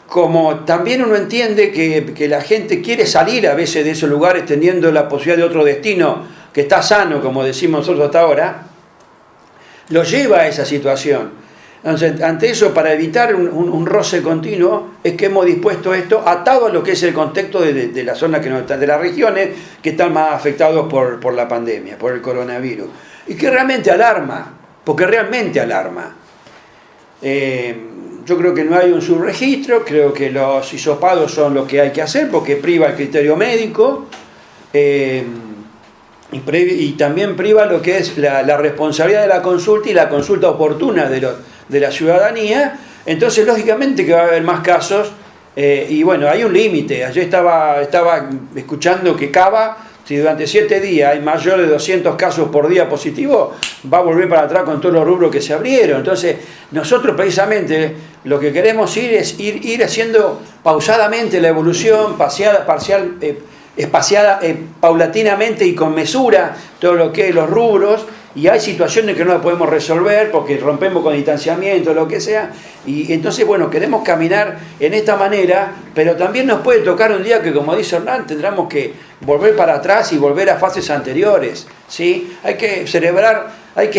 como también uno entiende que la gente quiere salir a veces de esos lugares teniendo la posibilidad de otro destino que está sano, como decimos nosotros hasta ahora, lo lleva a esa situación. Entonces, ante eso, para evitar un roce continuo, es que hemos dispuesto esto atado a lo que es el contexto de la zona que no están, de las regiones que están más afectados por la pandemia, por el coronavirus. Y que realmente alarma, porque realmente alarma. Yo creo que no hay un subregistro, creo que los hisopados son lo que hay que hacer, porque priva el criterio médico, y también priva lo que es la responsabilidad de la consulta y la consulta oportuna de la ciudadanía. Entonces, lógicamente que va a haber más casos, y bueno, hay un límite. Ayer estaba escuchando que Cava, si durante 7 días hay mayor de 200 casos por día positivos, va a volver para atrás con todos los rubros que se abrieron. Entonces, nosotros precisamente lo que queremos ir haciendo pausadamente la evolución, espaciada, paulatinamente y con mesura, todo lo que es los rubros, y hay situaciones que no las podemos resolver porque rompemos con distanciamiento, lo que sea, y entonces, bueno, queremos caminar en esta manera, pero también nos puede tocar un día que, como dice Hernán, tendremos que volver para atrás y volver a fases anteriores, ¿sí? Hay que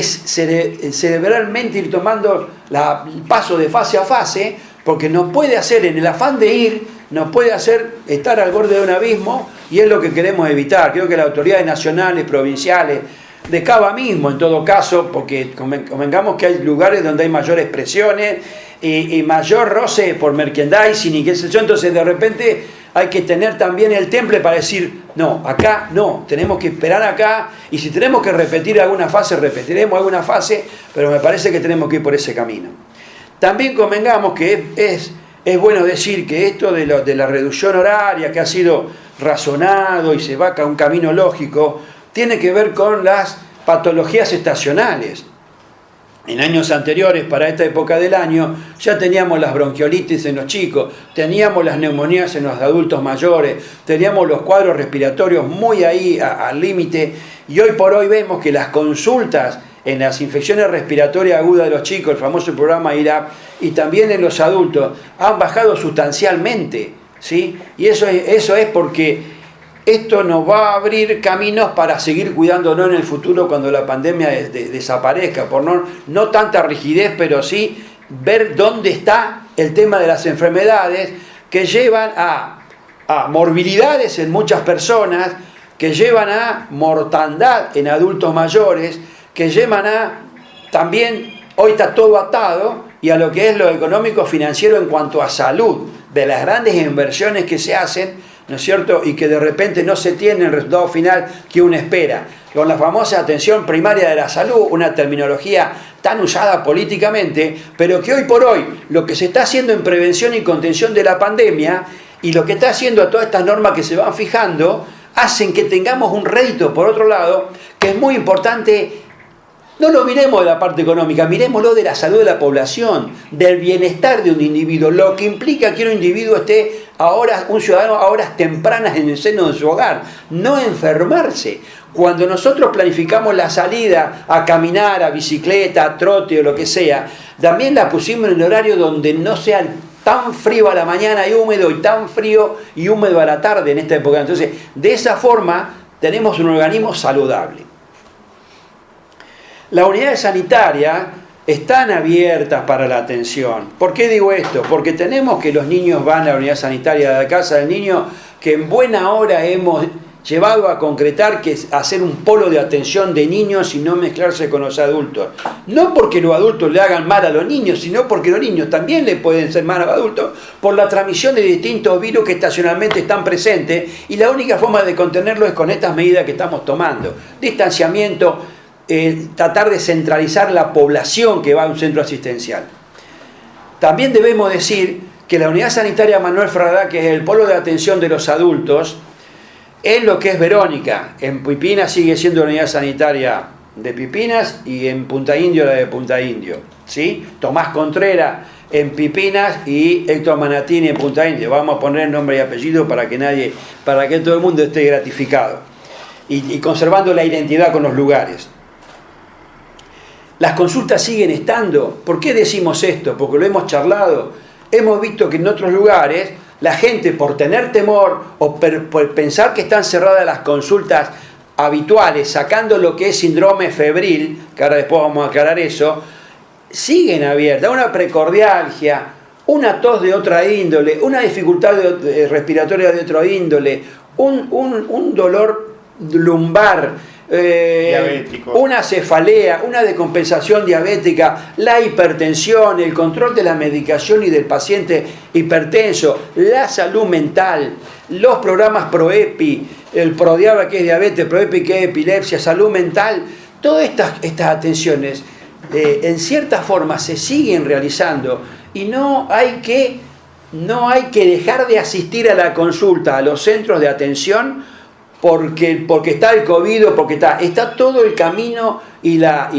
cerebralmente ir tomando el paso de fase a fase, porque nos puede hacer, en el afán de ir, nos puede hacer estar al borde de un abismo, y es lo que queremos evitar. Creo que las autoridades nacionales, provinciales, de Cava mismo en todo caso, porque convengamos que hay lugares donde hay mayores presiones y mayor roce por merchandising y qué sé yo, entonces de repente hay que tener también el temple para decir, no, acá no, tenemos que esperar acá, y si tenemos que repetir alguna fase, repetiremos alguna fase, pero me parece que tenemos que ir por ese camino. También convengamos que es bueno decir que esto de la reducción horaria, que ha sido razonado y se va a un camino lógico, tiene que ver con las patologías estacionales. En años anteriores, para esta época del año, ya teníamos las bronquiolitis en los chicos, teníamos las neumonías en los adultos mayores, teníamos los cuadros respiratorios muy ahí al límite, y hoy por hoy vemos que las consultas en las infecciones respiratorias agudas de los chicos, el famoso programa IRAP, y también en los adultos, han bajado sustancialmente, ¿sí? Y eso es porque esto nos va a abrir caminos para seguir cuidándonos en el futuro cuando la pandemia desaparezca, por no tanta rigidez, pero sí ver dónde está el tema de las enfermedades que llevan a morbilidades en muchas personas, que llevan a mortandad en adultos mayores, que llevan a también, hoy está todo atado, y a lo que es lo económico financiero en cuanto a salud, de las grandes inversiones que se hacen, ¿no es cierto? Y que de repente no se tiene el resultado final que uno espera. Con la famosa atención primaria de la salud, una terminología tan usada políticamente, pero que hoy por hoy lo que se está haciendo en prevención y contención de la pandemia y lo que está haciendo a todas estas normas que se van fijando, hacen que tengamos un rédito, por otro lado, que es muy importante. No lo miremos de la parte económica, miremoslo de la salud de la población, del bienestar de un individuo, lo que implica que un individuo esté un ciudadano a horas tempranas en el seno de su hogar, no enfermarse. Cuando nosotros planificamos la salida a caminar, a bicicleta, a trote o lo que sea, también la pusimos en el horario donde no sea tan frío a la mañana y húmedo, y tan frío y húmedo a la tarde en esta época. Entonces, de esa forma tenemos un organismo saludable. Las unidades sanitarias están abiertas para la atención. ¿Por qué digo esto? Porque tenemos que los niños van a la unidad sanitaria de la casa del niño, que en buena hora hemos llevado a concretar que es hacer un polo de atención de niños y no mezclarse con los adultos. No porque los adultos le hagan mal a los niños, sino porque los niños también le pueden ser mal a los adultos por la transmisión de distintos virus que estacionalmente están presentes, y la única forma de contenerlo es con estas medidas que estamos tomando. Distanciamiento, tratar de centralizar la población que va a un centro asistencial. También debemos decir que la unidad sanitaria Manuel Fragada, que es el polo de atención de los adultos, es lo que es Verónica. En Pipinas sigue siendo la unidad sanitaria de Pipinas, y en Punta Indio la de Punta Indio, ¿sí? Tomás Contreras en Pipinas y Héctor Manatini en Punta Indio. Vamos a poner nombre y apellido para que todo el mundo esté gratificado y conservando la identidad con los lugares. Las consultas siguen estando. ¿Por qué decimos esto? Porque lo hemos charlado. Hemos visto que en otros lugares la gente, por tener temor o por pensar que están cerradas las consultas habituales, sacando lo que es síndrome febril, que ahora después vamos a aclarar eso, siguen abiertas, una precordialgia, una tos de otra índole, una dificultad respiratoria de otra índole, un dolor lumbar, una cefalea, una decompensación diabética, la hipertensión, el control de la medicación y del paciente hipertenso, la salud mental, los programas ProEpi, el ProDiaba que es diabetes, ProEpi que es epilepsia, salud mental, todas estas atenciones en cierta forma se siguen realizando y no hay que dejar de asistir a la consulta, a los centros de atención, porque está el COVID o porque está todo el camino y la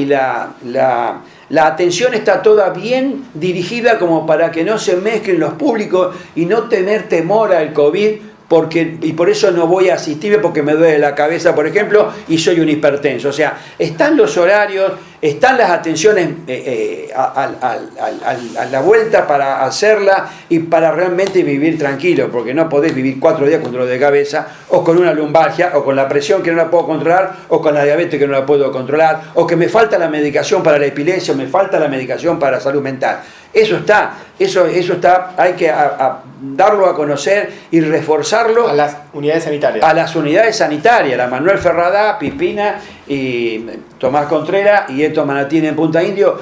atención está toda bien dirigida como para que no se mezclen los públicos y no tener temor al COVID, y por eso no voy a asistir porque me duele la cabeza, por ejemplo, y soy un hipertenso. O sea, están los horarios, están las atenciones a la vuelta para hacerla y para realmente vivir tranquilo, porque no podés vivir 4 días con dolor de cabeza, o con una lumbalgia, o con la presión que no la puedo controlar, o con la diabetes que no la puedo controlar, o que me falta la medicación para la epilepsia, o me falta la medicación para la salud mental. Eso está, hay que darlo a conocer y reforzarlo. A las unidades sanitarias. A las unidades sanitarias, la Manuel Ferrada, Pipina y Tomás Contreras y Héctor Manatín en Punta Indio,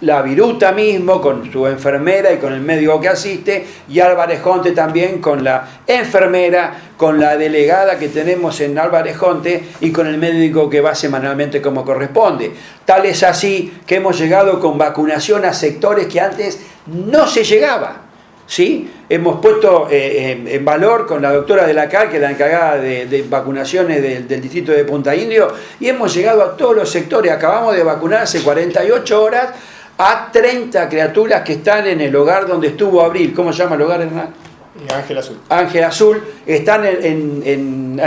la Viruta mismo con su enfermera y con el médico que asiste, y Álvarez Jonte también con la enfermera, con la delegada que tenemos en Álvarez Jonte y con el médico que va semanalmente como corresponde. Tal es así que hemos llegado con vacunación a sectores que antes no se llegaba. ¿Sí? Hemos puesto en valor con la doctora de la CAL, que es la encargada de vacunaciones del distrito de Punta Indio, y hemos llegado a todos los sectores. Acabamos de vacunar hace 48 horas a 30 criaturas que están en el hogar donde estuvo Abril. ¿Cómo se llama el hogar, Hernán? Ángel Azul. Ángel Azul. Están en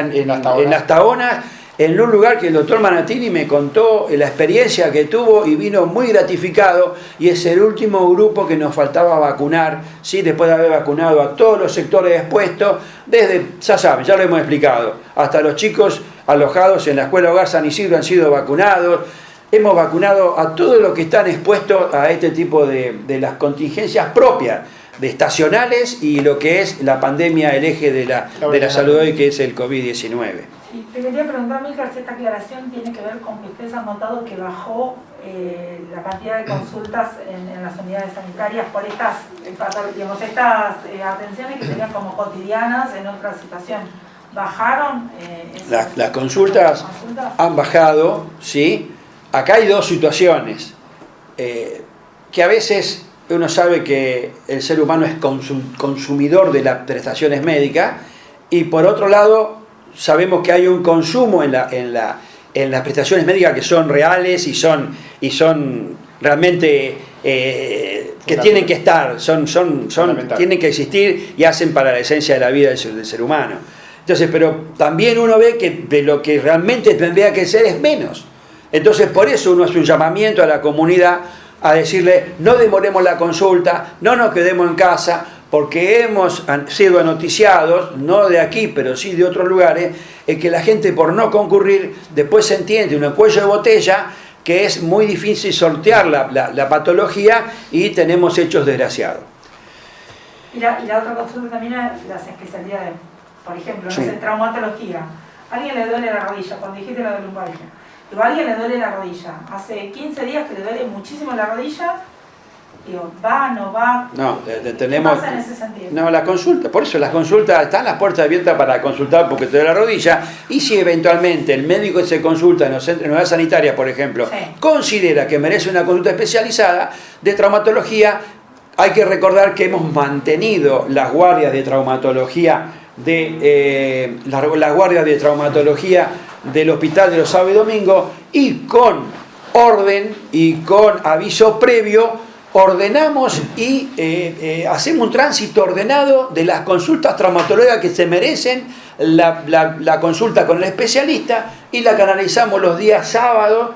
Las Taonas, en un lugar que el doctor Manatini me contó la experiencia que tuvo y vino muy gratificado, y es el último grupo que nos faltaba vacunar, ¿sí? Después de haber vacunado a todos los sectores expuestos, desde, ya saben, ya lo hemos explicado, hasta los chicos alojados en la Escuela Hogar San Isidro han sido vacunados. Hemos vacunado a todos los que están expuestos a este tipo de las contingencias propias, de estacionales, y lo que es la pandemia, el eje de la salud hoy, que es el COVID-19. Y te quería preguntar, Milcar, si esta aclaración tiene que ver con que ustedes han notado que bajó la cantidad de consultas en las unidades sanitarias por estas atenciones que serían como cotidianas en otra situación. ¿Bajaron? Las consultas han bajado, ¿sí? Acá hay dos situaciones, que a veces uno sabe que el ser humano es consumidor de las prestaciones médicas, y por otro lado sabemos que hay un consumo en las prestaciones médicas que son reales y son realmente que tienen que estar, tienen que existir y hacen para la esencia de la vida del ser humano. Entonces, pero también uno ve que de lo que realmente tendría que ser es menos. Entonces, por eso uno hace un llamamiento a la comunidad a decirle: no demoremos la consulta, no nos quedemos en casa, porque hemos sido noticiados, no de aquí, pero sí de otros lugares, en que la gente, por no concurrir, después se entiende un cuello de botella, que es muy difícil sortear la patología, y tenemos hechos desgraciados. Y la otra consulta también es las especialidades. Por ejemplo, no sé, traumatología. A alguien le duele la rodilla, cuando dijiste la de lumbalgia. Pero a alguien le duele la rodilla. Hace 15 días que le duele muchísimo la rodilla. Digo, ¿va, no va? No, tenemos... ¿Qué pasa en ese sentido? No, la consulta, por eso las consultas, están las puertas abiertas para consultar porque te duele la rodilla, y si eventualmente el médico que se consulta en la unidad sanitaria, por ejemplo, considera que merece una consulta especializada de traumatología, hay que recordar que hemos mantenido las guardias de traumatología las guardias de traumatología del hospital de los sábados y domingos, y con orden y con aviso previo ordenamos y hacemos un tránsito ordenado de las consultas traumatológicas que se merecen, la consulta con el especialista, y la canalizamos los días sábados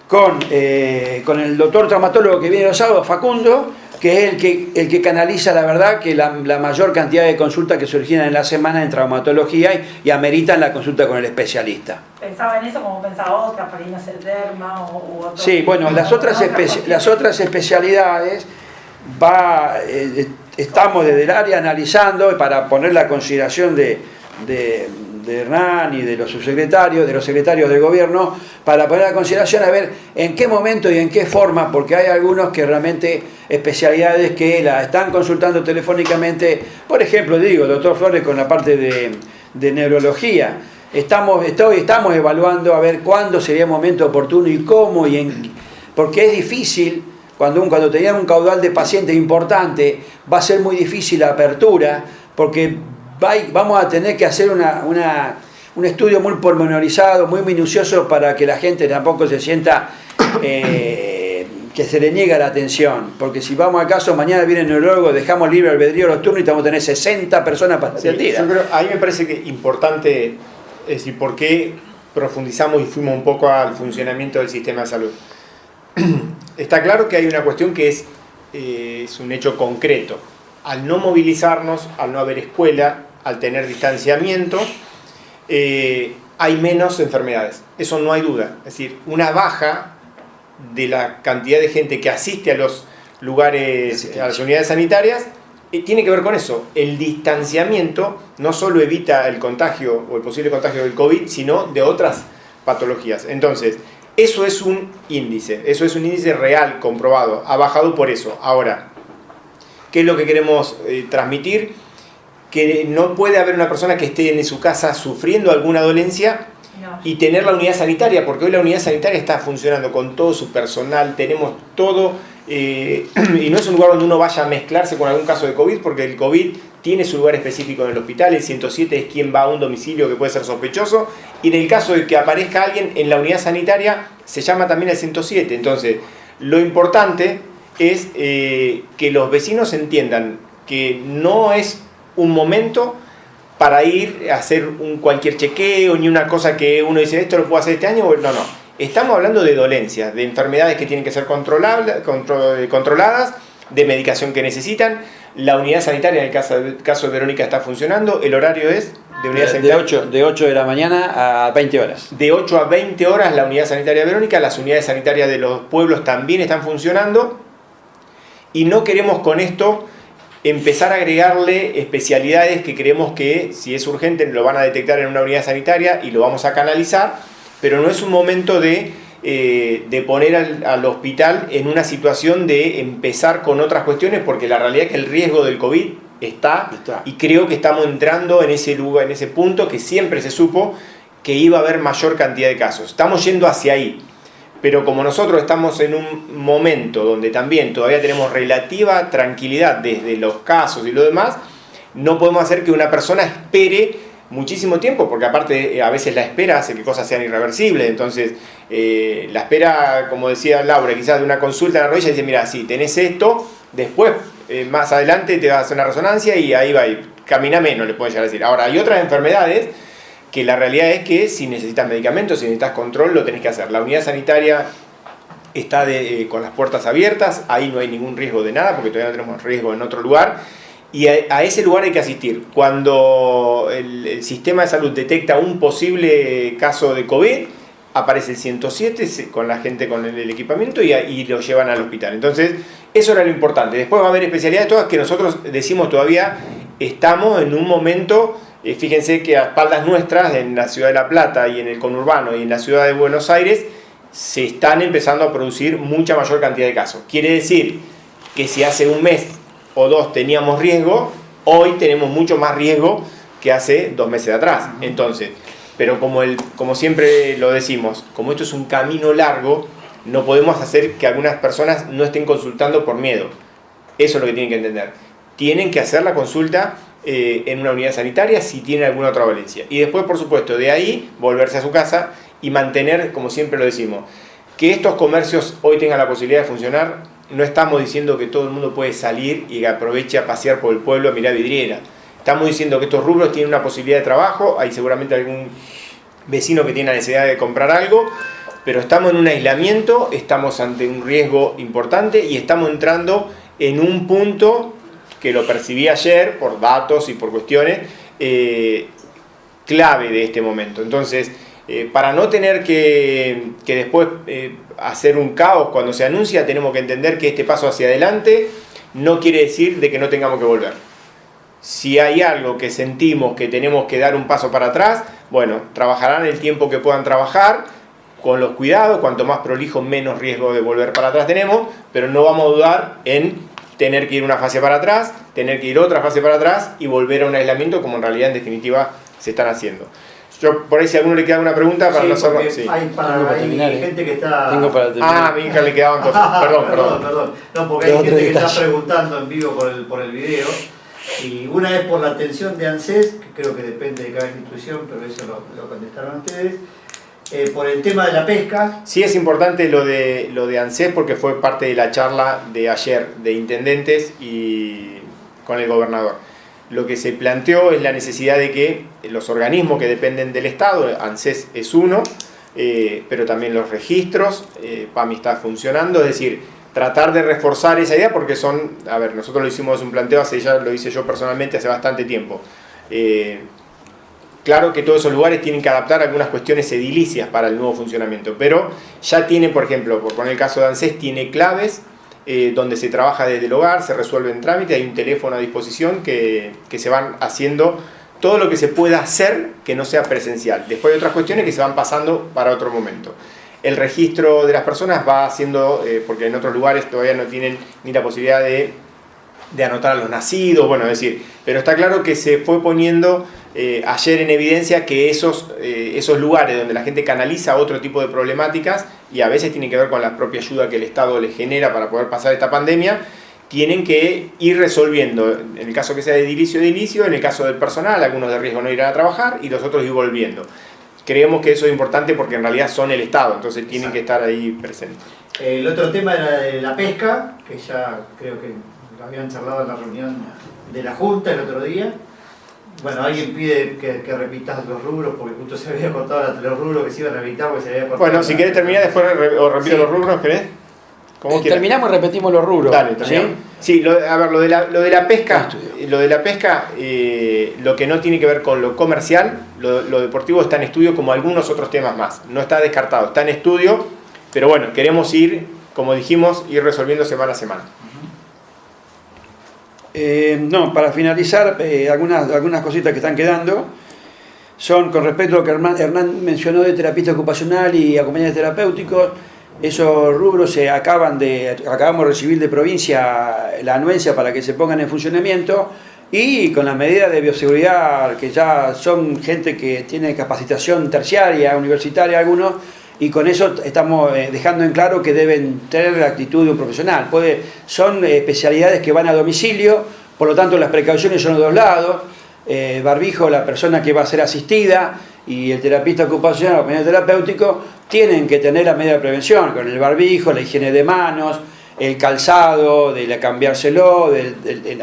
con el doctor traumatólogo que viene los sábados, Facundo, que es el que canaliza, la verdad, que la mayor cantidad de consultas que surgían en la semana en traumatología y ameritan la consulta con el especialista. Pensaba en eso como pensaba otras, para ir a hacer derma u otro. Sí, bueno, las otras especialidades estamos desde el área analizando para poner la consideración de Hernán y de los subsecretarios, de los secretarios del gobierno, para poner a consideración a ver en qué momento y en qué forma, porque hay algunos que realmente, especialidades que la están consultando telefónicamente, por ejemplo, digo, doctor Flores con la parte de neurología, estamos evaluando a ver cuándo sería el momento oportuno y cómo, porque es difícil, cuando tenían un caudal de pacientes importante, va a ser muy difícil la apertura, porque vamos a tener que hacer un estudio muy pormenorizado, muy minucioso, para que la gente tampoco se sienta que se le niega la atención. Porque si vamos al caso, mañana viene el neurólogo, dejamos libre albedrío los turnos y vamos a tener 60 personas para atender. Yo creo, a mí me parece que importante, es decir, por qué profundizamos y fuimos un poco al funcionamiento del sistema de salud. Está claro que hay una cuestión que es un hecho concreto. Al no movilizarnos, al no haber escuela, al tener distanciamiento, hay menos enfermedades. Eso no hay duda. Es decir, una baja de la cantidad de gente que asiste a los lugares, a las unidades sanitarias, tiene que ver con eso. El distanciamiento no solo evita el contagio o el posible contagio del COVID, sino de otras patologías. Entonces, eso es un índice real, comprobado. Ha bajado por eso. Ahora, ¿qué es lo que queremos transmitir? Que no puede haber una persona que esté en su casa sufriendo alguna dolencia y tener la unidad sanitaria, porque hoy la unidad sanitaria está funcionando con todo su personal, tenemos todo, y no es un lugar donde uno vaya a mezclarse con algún caso de COVID, porque el COVID tiene su lugar específico en el hospital. El 107 es quien va a un domicilio que puede ser sospechoso, y en el caso de que aparezca alguien en la unidad sanitaria, se llama también el 107. Entonces, lo importante es que los vecinos entiendan que no es un momento para ir a hacer cualquier chequeo, ni una cosa que uno dice, esto lo puedo hacer este año, no. Estamos hablando de dolencias, de enfermedades que tienen que ser controladas, de medicación que necesitan. La unidad sanitaria, en el caso de Verónica, está funcionando. El horario es de unidad sanitaria. De 8 de la mañana a 20 horas. De 8 a 20 horas la unidad sanitaria de Verónica. Las unidades sanitarias de los pueblos también están funcionando. Y no queremos con esto empezar a agregarle especialidades que creemos que, si es urgente, lo van a detectar en una unidad sanitaria y lo vamos a canalizar, pero no es un momento de poner al hospital en una situación de empezar con otras cuestiones, porque la realidad es que el riesgo del COVID está. Y creo que estamos entrando en ese lugar, en ese punto que siempre se supo que iba a haber mayor cantidad de casos. Estamos yendo hacia ahí. Pero como nosotros estamos en un momento donde también todavía tenemos relativa tranquilidad desde los casos y lo demás, no podemos hacer que una persona espere muchísimo tiempo, porque aparte a veces la espera hace que cosas sean irreversibles. Entonces, la espera, como decía Laura, quizás de una consulta en la rodilla, dice, mira, sí, tenés esto, después, más adelante te vas a hacer una resonancia y ahí va, y camina menos, le pueden llegar a decir. Ahora, hay otras enfermedades que la realidad es que si necesitas medicamentos, si necesitas control, lo tenés que hacer. La unidad sanitaria está con las puertas abiertas, ahí no hay ningún riesgo de nada, porque todavía no tenemos riesgo en otro lugar, y a ese lugar hay que asistir. Cuando el sistema de salud detecta un posible caso de COVID, aparece el 107 con la gente con el equipamiento y lo llevan al hospital. Entonces, eso era lo importante. Después va a haber especialidades todas que nosotros decimos todavía estamos en un momento. Fíjense que a espaldas nuestras, en la ciudad de La Plata y en el conurbano y en la ciudad de Buenos Aires, se están empezando a producir mucha mayor cantidad de casos. Quiere decir que si hace un mes o dos teníamos riesgo, hoy tenemos mucho más riesgo que hace 2 meses atrás. Entonces, pero como siempre lo decimos, como esto es un camino largo, no podemos hacer que algunas personas no estén consultando por miedo. Eso es lo que tienen que entender. Tienen que hacer la consulta en una unidad sanitaria si tienen alguna otra dolencia. Y después, por supuesto, de ahí volverse a su casa y mantener, como siempre lo decimos, que estos comercios hoy tengan la posibilidad de funcionar. No estamos diciendo que todo el mundo puede salir y aproveche a pasear por el pueblo a mirar vidriera. Estamos diciendo que estos rubros tienen una posibilidad de trabajo. Hay seguramente algún vecino que tiene la necesidad de comprar algo, pero estamos en un aislamiento, estamos ante un riesgo importante y estamos entrando en un punto que lo percibí ayer por datos y por cuestiones clave de este momento. Entonces, para no tener que después hacer un caos cuando se anuncia, tenemos que entender que este paso hacia adelante no quiere decir de que no tengamos que volver. Si hay algo que sentimos que tenemos que dar un paso para atrás, bueno, trabajarán el tiempo que puedan trabajar, con los cuidados, cuanto más prolijo, menos riesgo de volver para atrás tenemos, pero no vamos a dudar en tener que ir una fase para atrás, tener que ir otra fase para atrás y volver a un aislamiento como en realidad en definitiva se están haciendo. Yo, por ahí si a alguno le queda una pregunta para no hacerlo. Sí. Hay gente que está... Tengo para terminar. A mi hija le quedaban cosas. Perdón. No, porque hay gente que está preguntando en vivo por el video. Y una es por la atención de ANSES, que creo que depende de cada institución, pero eso lo contestaron ustedes. Por el tema de la pesca. Sí, es importante lo de ANSES porque fue parte de la charla de ayer de intendentes y con el gobernador. Lo que se planteó es la necesidad de que los organismos que dependen del Estado, ANSES es uno, pero también los registros, PAMI está funcionando, es decir, tratar de reforzar esa idea porque son, a ver, nosotros lo hicimos un planteo, ya lo hice yo personalmente hace bastante tiempo. Claro que todos esos lugares tienen que adaptar algunas cuestiones edilicias para el nuevo funcionamiento, pero ya tiene, por ejemplo, por poner el caso de ANSES, tiene claves donde se trabaja desde el hogar, se resuelven trámites, hay un teléfono a disposición que se van haciendo todo lo que se pueda hacer que no sea presencial. Después hay otras cuestiones que se van pasando para otro momento. El registro de las personas va haciendo, porque en otros lugares todavía no tienen ni la posibilidad de anotar a los nacidos, bueno, es decir, pero está claro que se fue poniendo ayer en evidencia que esos lugares donde la gente canaliza otro tipo de problemáticas y a veces tienen que ver con la propia ayuda que el Estado les genera para poder pasar esta pandemia, tienen que ir resolviendo, en el caso que sea de edilicio, en el caso del personal, algunos de riesgo no irán a trabajar y los otros ir volviendo. Creemos que eso es importante porque en realidad son el Estado, entonces tienen que estar ahí presentes. El otro tema era de la pesca, que ya creo que lo habían charlado en la reunión de la Junta el otro día. Bueno, alguien pide que repitas los rubros, porque justo se había cortado los rubros que se iban a repitar porque se había cortado. Bueno, si querés terminar después o repito los rubros, ¿querés? Terminamos y repetimos los rubros. Dale, terminamos. ¿Sí? A ver, lo de la pesca, lo que no tiene que ver con lo comercial, lo deportivo está en estudio como algunos otros temas más. No está descartado, está en estudio, pero bueno, queremos ir, como dijimos, ir resolviendo semana a semana. Para finalizar, algunas cositas que están quedando son con respecto a lo que Hernán mencionó de terapista ocupacional y acompañantes terapéuticos. Esos rubros acabamos de recibir de provincia la anuencia para que se pongan en funcionamiento y con las medidas de bioseguridad que ya son gente que tiene capacitación terciaria, universitaria algunos, y con eso estamos dejando en claro que deben tener la actitud de un profesional. Son especialidades que van a domicilio, por lo tanto las precauciones son de dos lados. Barbijo, la persona que va a ser asistida, y el terapista ocupacional o terapéutico tienen que tener la medida de prevención, con el barbijo, la higiene de manos, el calzado, de cambiárselo,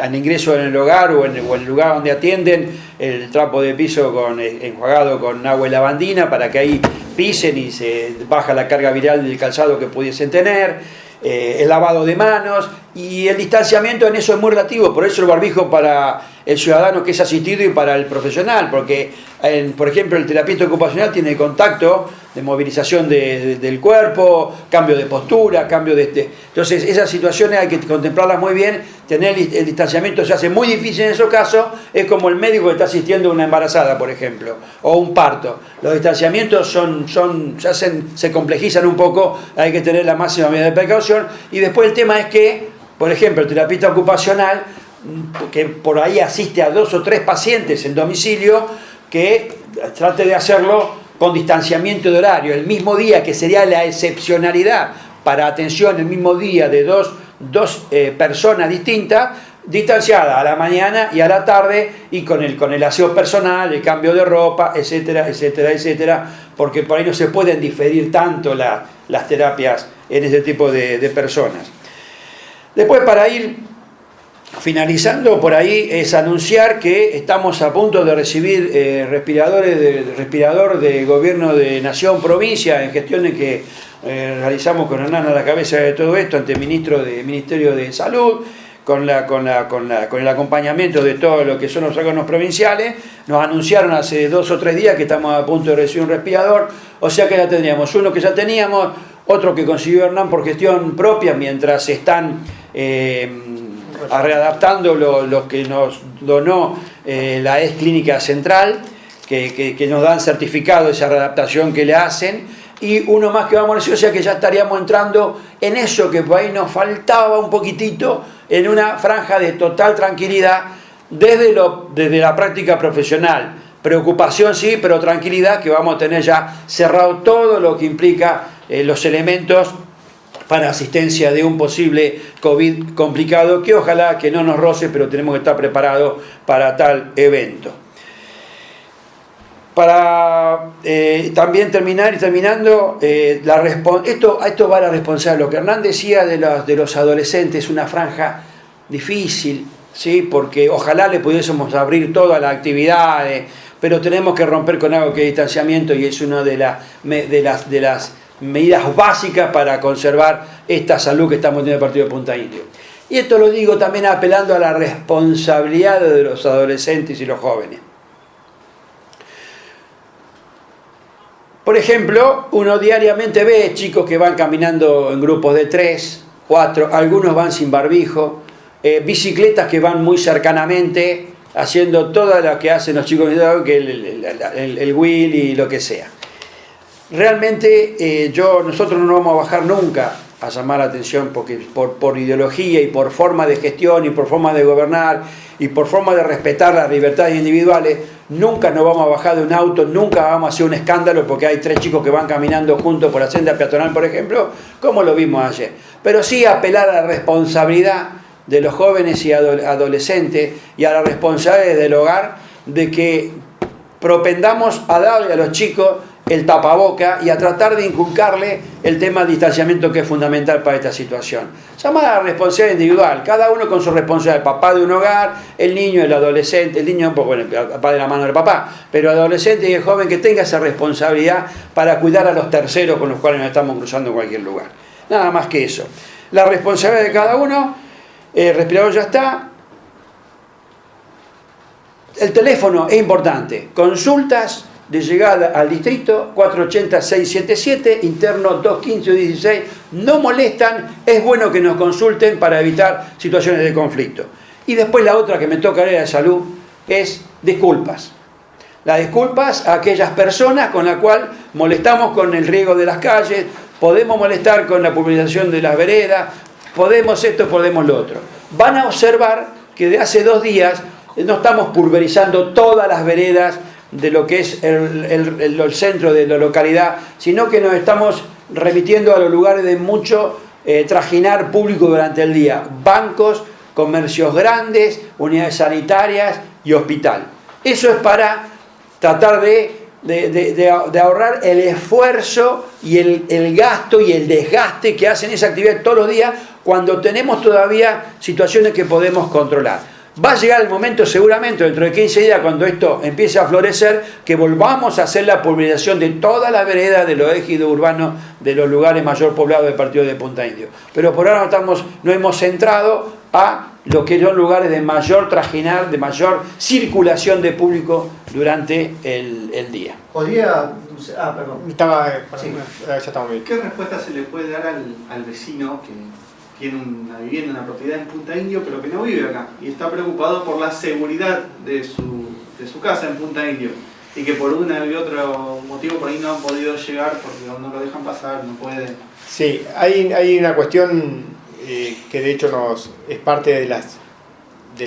al ingreso en el hogar o en el lugar donde atienden, el trapo de piso enjuagado con agua y lavandina para que ahí pisen y se baja la carga viral del calzado que pudiesen tener, el lavado de manos y el distanciamiento en eso es muy relativo, por eso el barbijo para el ciudadano que es asistido y para el profesional, porque por ejemplo el terapista ocupacional tiene contacto de movilización del cuerpo, cambio de postura, entonces esas situaciones hay que contemplarlas muy bien, tener el distanciamiento se hace muy difícil en esos casos, es como el médico que está asistiendo a una embarazada, por ejemplo, o un parto. Los distanciamientos se complejizan un poco, hay que tener la máxima medida de precaución, y después el tema es que, por ejemplo, el terapista ocupacional, que por ahí asiste a 2 o 3 pacientes en domicilio, que trate de hacerlo con distanciamiento de horario, el mismo día, que sería la excepcionalidad para atención el mismo día de dos personas distintas, distanciadas a la mañana y a la tarde, y con el aseo personal, el cambio de ropa, etcétera, etcétera, etcétera, porque por ahí no se pueden diferir tanto las terapias en ese tipo de personas. Después, para ir finalizando por ahí, es anunciar que estamos a punto de recibir respirador de gobierno de nación, provincia, en gestiones que realizamos con Hernán a la cabeza de todo esto ante el Ministerio de Salud. con el acompañamiento de todo lo que son los órganos provinciales. Nos anunciaron hace 2 o 3 días que estamos a punto de recibir un respirador, o sea que ya tendríamos uno que ya teníamos, otro que consiguió Hernán por gestión propia, mientras se están readaptando lo que nos donó la ES Clínica Central, que nos dan certificado de esa readaptación que le hacen, y uno más que vamos a decir, o sea que ya estaríamos entrando en eso que por ahí nos faltaba un poquitito, en una franja de total tranquilidad desde la práctica profesional. Preocupación sí, pero tranquilidad, que vamos a tener ya cerrado todo lo que implica los elementos para asistencia de un posible COVID complicado, que ojalá que no nos roce, pero tenemos que estar preparados para tal evento. Para también terminando, esto va a la responsabilidad. Lo que Hernán decía de los adolescentes, una franja difícil, ¿sí? Porque ojalá le pudiésemos abrir todas las actividades, pero tenemos que romper con algo que es distanciamiento, y es una de las medidas básicas para conservar esta salud que estamos teniendo en el partido de Punta Indio. Y esto lo digo también apelando a la responsabilidad de los adolescentes y los jóvenes. Por ejemplo, uno diariamente ve chicos que van caminando en grupos de 3, 4, algunos van sin barbijo, bicicletas que van muy cercanamente, haciendo todo lo que hacen los chicos, que el wheel y lo que sea. Realmente nosotros no nos vamos a bajar nunca a llamar la atención, porque por ideología y por forma de gestión y por forma de gobernar y por forma de respetar las libertades individuales, nunca nos vamos a bajar de un auto, nunca vamos a hacer un escándalo porque hay 3 chicos que van caminando juntos por la senda peatonal, por ejemplo, como lo vimos ayer. Pero sí apelar a la responsabilidad de los jóvenes y adolescentes y a la responsabilidad del hogar, de que propendamos a darle a los chicos el tapaboca y a tratar de inculcarle el tema de distanciamiento, que es fundamental para esta situación. Llamar a la responsabilidad individual, cada uno con su responsabilidad, el papá de un hogar, el niño, el adolescente, el niño, bueno, el papá de la mano del papá, pero el adolescente y el joven que tenga esa responsabilidad para cuidar a los terceros con los cuales nos estamos cruzando en cualquier lugar. Nada más que eso. La responsabilidad de cada uno, el respirador ya está. El teléfono es importante. Consultas de llegada al distrito 480-677, interno 215-16, no molestan, es bueno que nos consulten para evitar situaciones de conflicto. Y después la otra que me toca área de salud es disculpas. Las disculpas a aquellas personas con las cuales molestamos con el riego de las calles, podemos molestar con la pulverización de las veredas, podemos esto, podemos lo otro. Van a observar que de hace 2 días no estamos pulverizando todas las veredas de lo que es el centro de la localidad, sino que nos estamos remitiendo a los lugares de mucho trajinar público durante el día, bancos, comercios grandes, unidades sanitarias y hospital. Eso es para tratar de ahorrar el esfuerzo y el gasto y el desgaste que hacen esa actividad todos los días, cuando tenemos todavía situaciones que podemos controlar. Va a llegar el momento, seguramente dentro de 15 días, cuando esto empiece a florecer, que volvamos a hacer la pulverización de todas las veredas de los ejidos urbanos de los lugares mayor poblados del partido de Punta Indio. Pero por ahora no hemos centrado a lo que son lugares de mayor trajinar, de mayor circulación de público durante el día. Perdón. Ya estamos bien. ¿Qué respuesta se le puede dar al vecino que tiene una vivienda, una propiedad en Punta Indio, pero que no vive acá y está preocupado por la seguridad de su casa en Punta Indio, y que por una y otro motivo por ahí no han podido llegar porque no lo dejan pasar, no puede? Sí, hay una cuestión que de hecho es parte de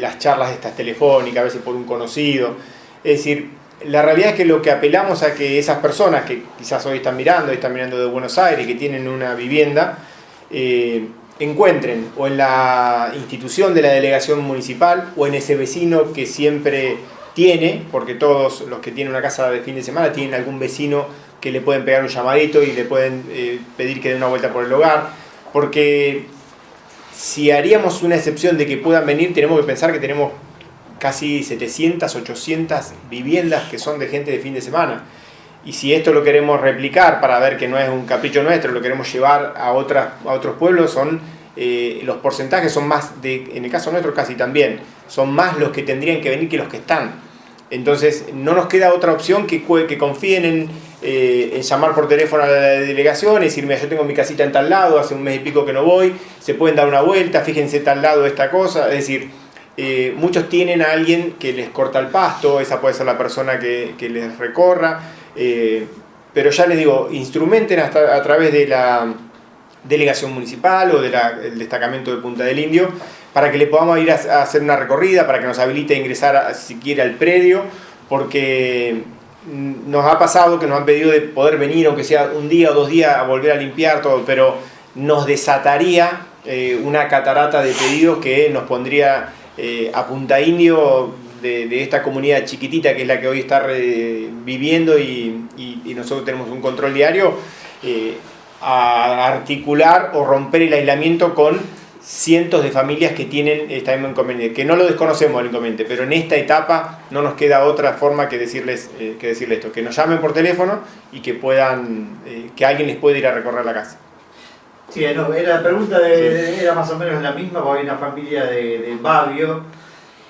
las charlas estas telefónicas, a veces por un conocido. Es decir, la realidad es que lo que apelamos a que esas personas que quizás hoy están mirando de Buenos Aires y que tienen una vivienda, encuentren o en la institución de la delegación municipal o en ese vecino que siempre tiene, porque todos los que tienen una casa de fin de semana tienen algún vecino que le pueden pegar un llamadito y le pueden pedir que dé una vuelta por el hogar, porque si haríamos una excepción de que puedan venir, tenemos que pensar que tenemos casi 700, 800 viviendas que son de gente de fin de semana. Y si esto lo queremos replicar para ver que no es un capricho nuestro, lo queremos llevar a otros pueblos, son los porcentajes son más, en el caso nuestro casi también, son más los que tendrían que venir que los que están. Entonces no nos queda otra opción que confíen en llamar por teléfono a la delegación y decir, mira, yo tengo mi casita en tal lado, hace un mes y pico que no voy, se pueden dar una vuelta, fíjense tal lado esta cosa. Es decir, muchos tienen a alguien que les corta el pasto, esa puede ser la persona que les recorra, pero ya les digo, instrumenten a través de la delegación municipal o del destacamento de Punta del Indio para que le podamos ir a hacer una recorrida, para que nos habilite a ingresar siquiera al predio, porque nos ha pasado que nos han pedido de poder venir, aunque sea un día o 2 días, a volver a limpiar todo, pero nos desataría una catarata de pedidos que nos pondría a Punta Indio de esta comunidad chiquitita que es la que hoy está viviendo y nosotros tenemos un control diario, a articular o romper el aislamiento con cientos de familias que tienen este mismo inconveniente, que no lo desconocemos el inconveniente, pero en esta etapa no nos queda otra forma que decirles esto, que nos llamen por teléfono y que puedan, que alguien les pueda ir a recorrer la casa. Sí, no, la pregunta era más o menos la misma, porque hay una familia de Babio,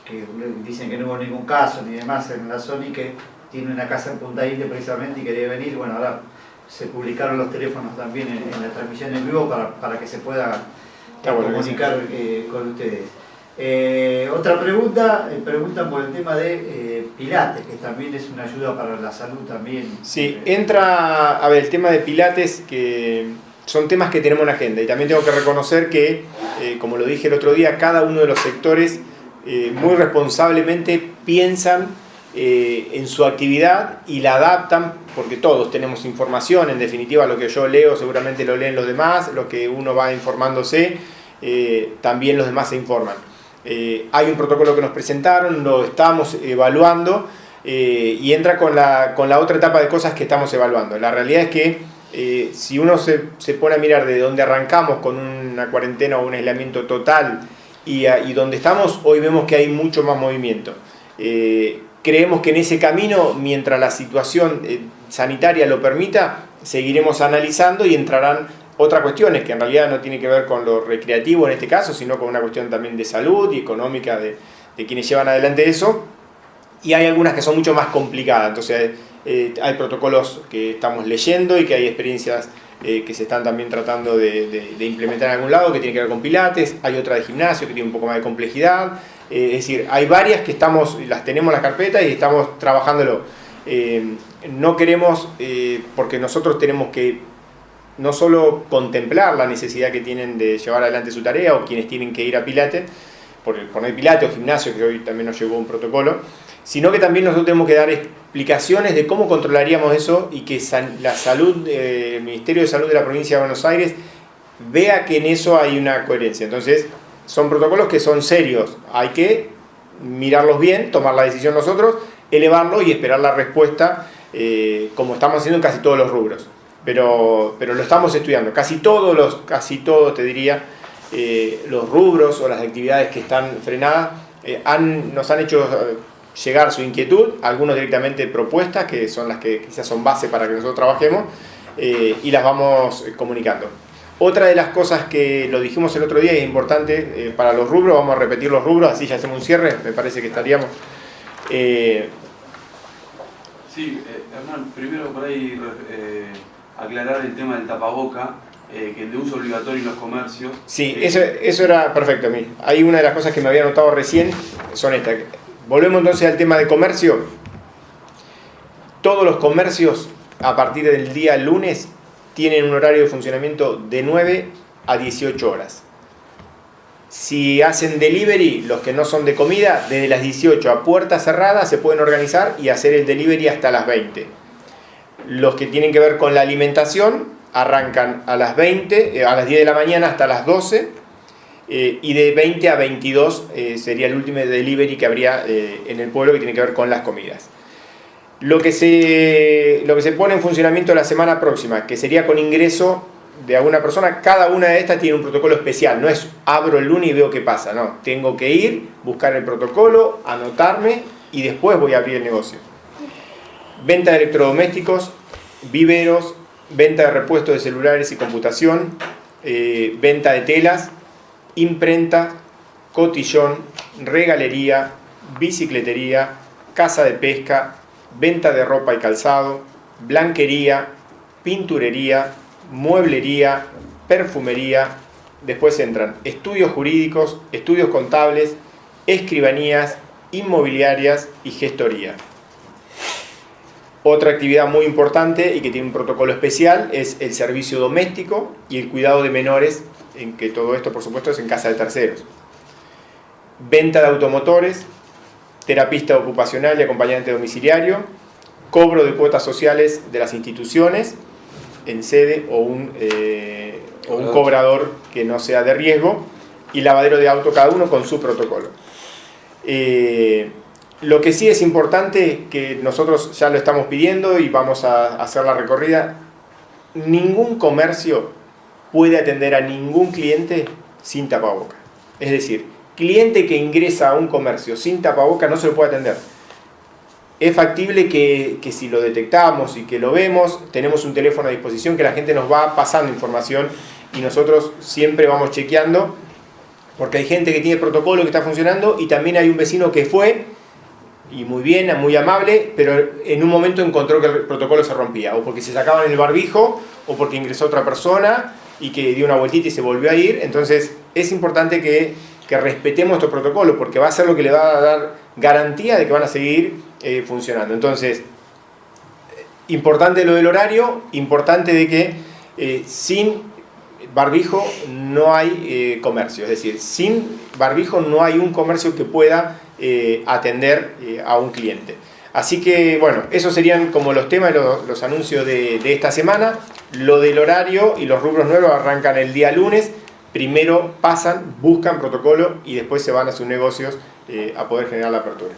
que dicen que no hubo ningún caso ni demás en la zona y que tiene una casa en Punta Indio precisamente y quería venir. Bueno, ahora se publicaron los teléfonos también en la transmisión en vivo para que se pueda comunicar con ustedes. Otra pregunta, preguntan por el tema de Pilates, que también es una ayuda para la salud también. Sí, entra, a ver, el tema de Pilates, que son temas que tenemos en agenda, y también tengo que reconocer que, como lo dije el otro día, cada uno de los sectores muy responsablemente piensan en su actividad y la adaptan, porque todos tenemos información, en definitiva lo que yo leo seguramente lo leen los demás, lo que uno va informándose, también los demás se informan. Hay un protocolo que nos presentaron, lo estamos evaluando y entra con la otra etapa de cosas que estamos evaluando. La realidad es que si uno se pone a mirar de dónde arrancamos con una cuarentena o un aislamiento total y donde estamos, hoy vemos que hay mucho más movimiento. Creemos que en ese camino, mientras la situación sanitaria lo permita, seguiremos analizando y entrarán otras cuestiones que en realidad no tienen que ver con lo recreativo en este caso, sino con una cuestión también de salud y económica de quienes llevan adelante eso. Y hay algunas que son mucho más complicadas, entonces hay protocolos que estamos leyendo y que hay experiencias que se están también tratando de implementar en algún lado, que tienen que ver con pilates, hay otra de gimnasio que tiene un poco más de complejidad, es decir, hay varias que las tenemos en la carpeta y estamos trabajándolo. No queremos, porque nosotros tenemos que no solo contemplar la necesidad que tienen de llevar adelante su tarea o quienes tienen que ir a pilates, por no hay pilates o gimnasio, que hoy también nos llegó un protocolo, sino que también nosotros tenemos que dar explicaciones de cómo controlaríamos eso y que la salud, el Ministerio de Salud de la Provincia de Buenos Aires vea que en eso hay una coherencia. Entonces, son protocolos que son serios, hay que mirarlos bien, tomar la decisión nosotros, elevarlo y esperar la respuesta, como estamos haciendo en casi todos los rubros. Pero lo estamos estudiando, casi todos te diría, los rubros o las actividades que están frenadas nos han hecho llegar su inquietud, algunos directamente propuestas, que son las que quizás son base para que nosotros trabajemos, y las vamos comunicando. Otra de las cosas que lo dijimos el otro día y es importante para los rubros, vamos a repetir los rubros, así ya hacemos un cierre, me parece que estaríamos. Sí, Hernán, primero por ahí aclarar el tema del tapaboca, que el de uso obligatorio en los comercios. Sí, eso era perfecto a mí. Hay una de las cosas que me había notado recién, son estas. Volvemos entonces al tema de comercio. Todos los comercios a partir del día lunes tienen un horario de funcionamiento de 9 a 18 horas. Si hacen delivery, los que no son de comida, desde las 18 a puerta cerrada se pueden organizar y hacer el delivery hasta las 20. Los que tienen que ver con la alimentación arrancan a las 20, a las 10 de la mañana hasta las 12, y de 20 a 22 sería el último delivery que habría en el pueblo, que tiene que ver con las comidas. Lo que se pone en funcionamiento la semana próxima, que sería con ingreso de alguna persona, cada una de estas tiene un protocolo especial, no es abro el lunes y veo qué pasa, no, tengo que ir, buscar el protocolo, anotarme y después voy a abrir el negocio. Venta de electrodomésticos, viveros, venta de repuestos de celulares y computación, venta de telas, imprenta, cotillón, regalería, bicicletería, casa de pesca, venta de ropa y calzado, blanquería, pinturería, mueblería, perfumería. Después entran estudios jurídicos, estudios contables, escribanías, inmobiliarias y gestoría. Otra actividad muy importante y que tiene un protocolo especial es el servicio doméstico y el cuidado de menores, en que todo esto, por supuesto, es en casa de terceros. Venta de automotores, terapista ocupacional y acompañante domiciliario, cobro de cuotas sociales de las instituciones en sede o un cobrador que no sea de riesgo, y lavadero de auto, cada uno con su protocolo. Lo que sí es importante, que nosotros ya lo estamos pidiendo y vamos a hacer la recorrida, ningún comercio puede atender a ningún cliente sin tapaboca. Es decir, cliente que ingresa a un comercio sin tapaboca no se lo puede atender. Es factible que si lo detectamos y que lo vemos, tenemos un teléfono a disposición que la gente nos va pasando información y nosotros siempre vamos chequeando, porque hay gente que tiene protocolo que está funcionando y también hay un vecino que fue, y muy bien, muy amable, pero en un momento encontró que el protocolo se rompía, o porque se sacaban el barbijo, o porque ingresó otra persona y que dio una vueltita y se volvió a ir. Entonces es importante que respetemos estos protocolos, porque va a ser lo que le va a dar garantía de que van a seguir funcionando. Entonces, importante lo del horario, importante de que sin barbijo no hay comercio, es decir, sin barbijo no hay un comercio que pueda atender a un cliente. Así que, bueno, esos serían como los temas, los anuncios de esta semana. Lo del horario y los rubros nuevos arrancan el día lunes. Primero pasan, buscan protocolo y después se van a sus negocios a poder generar la apertura.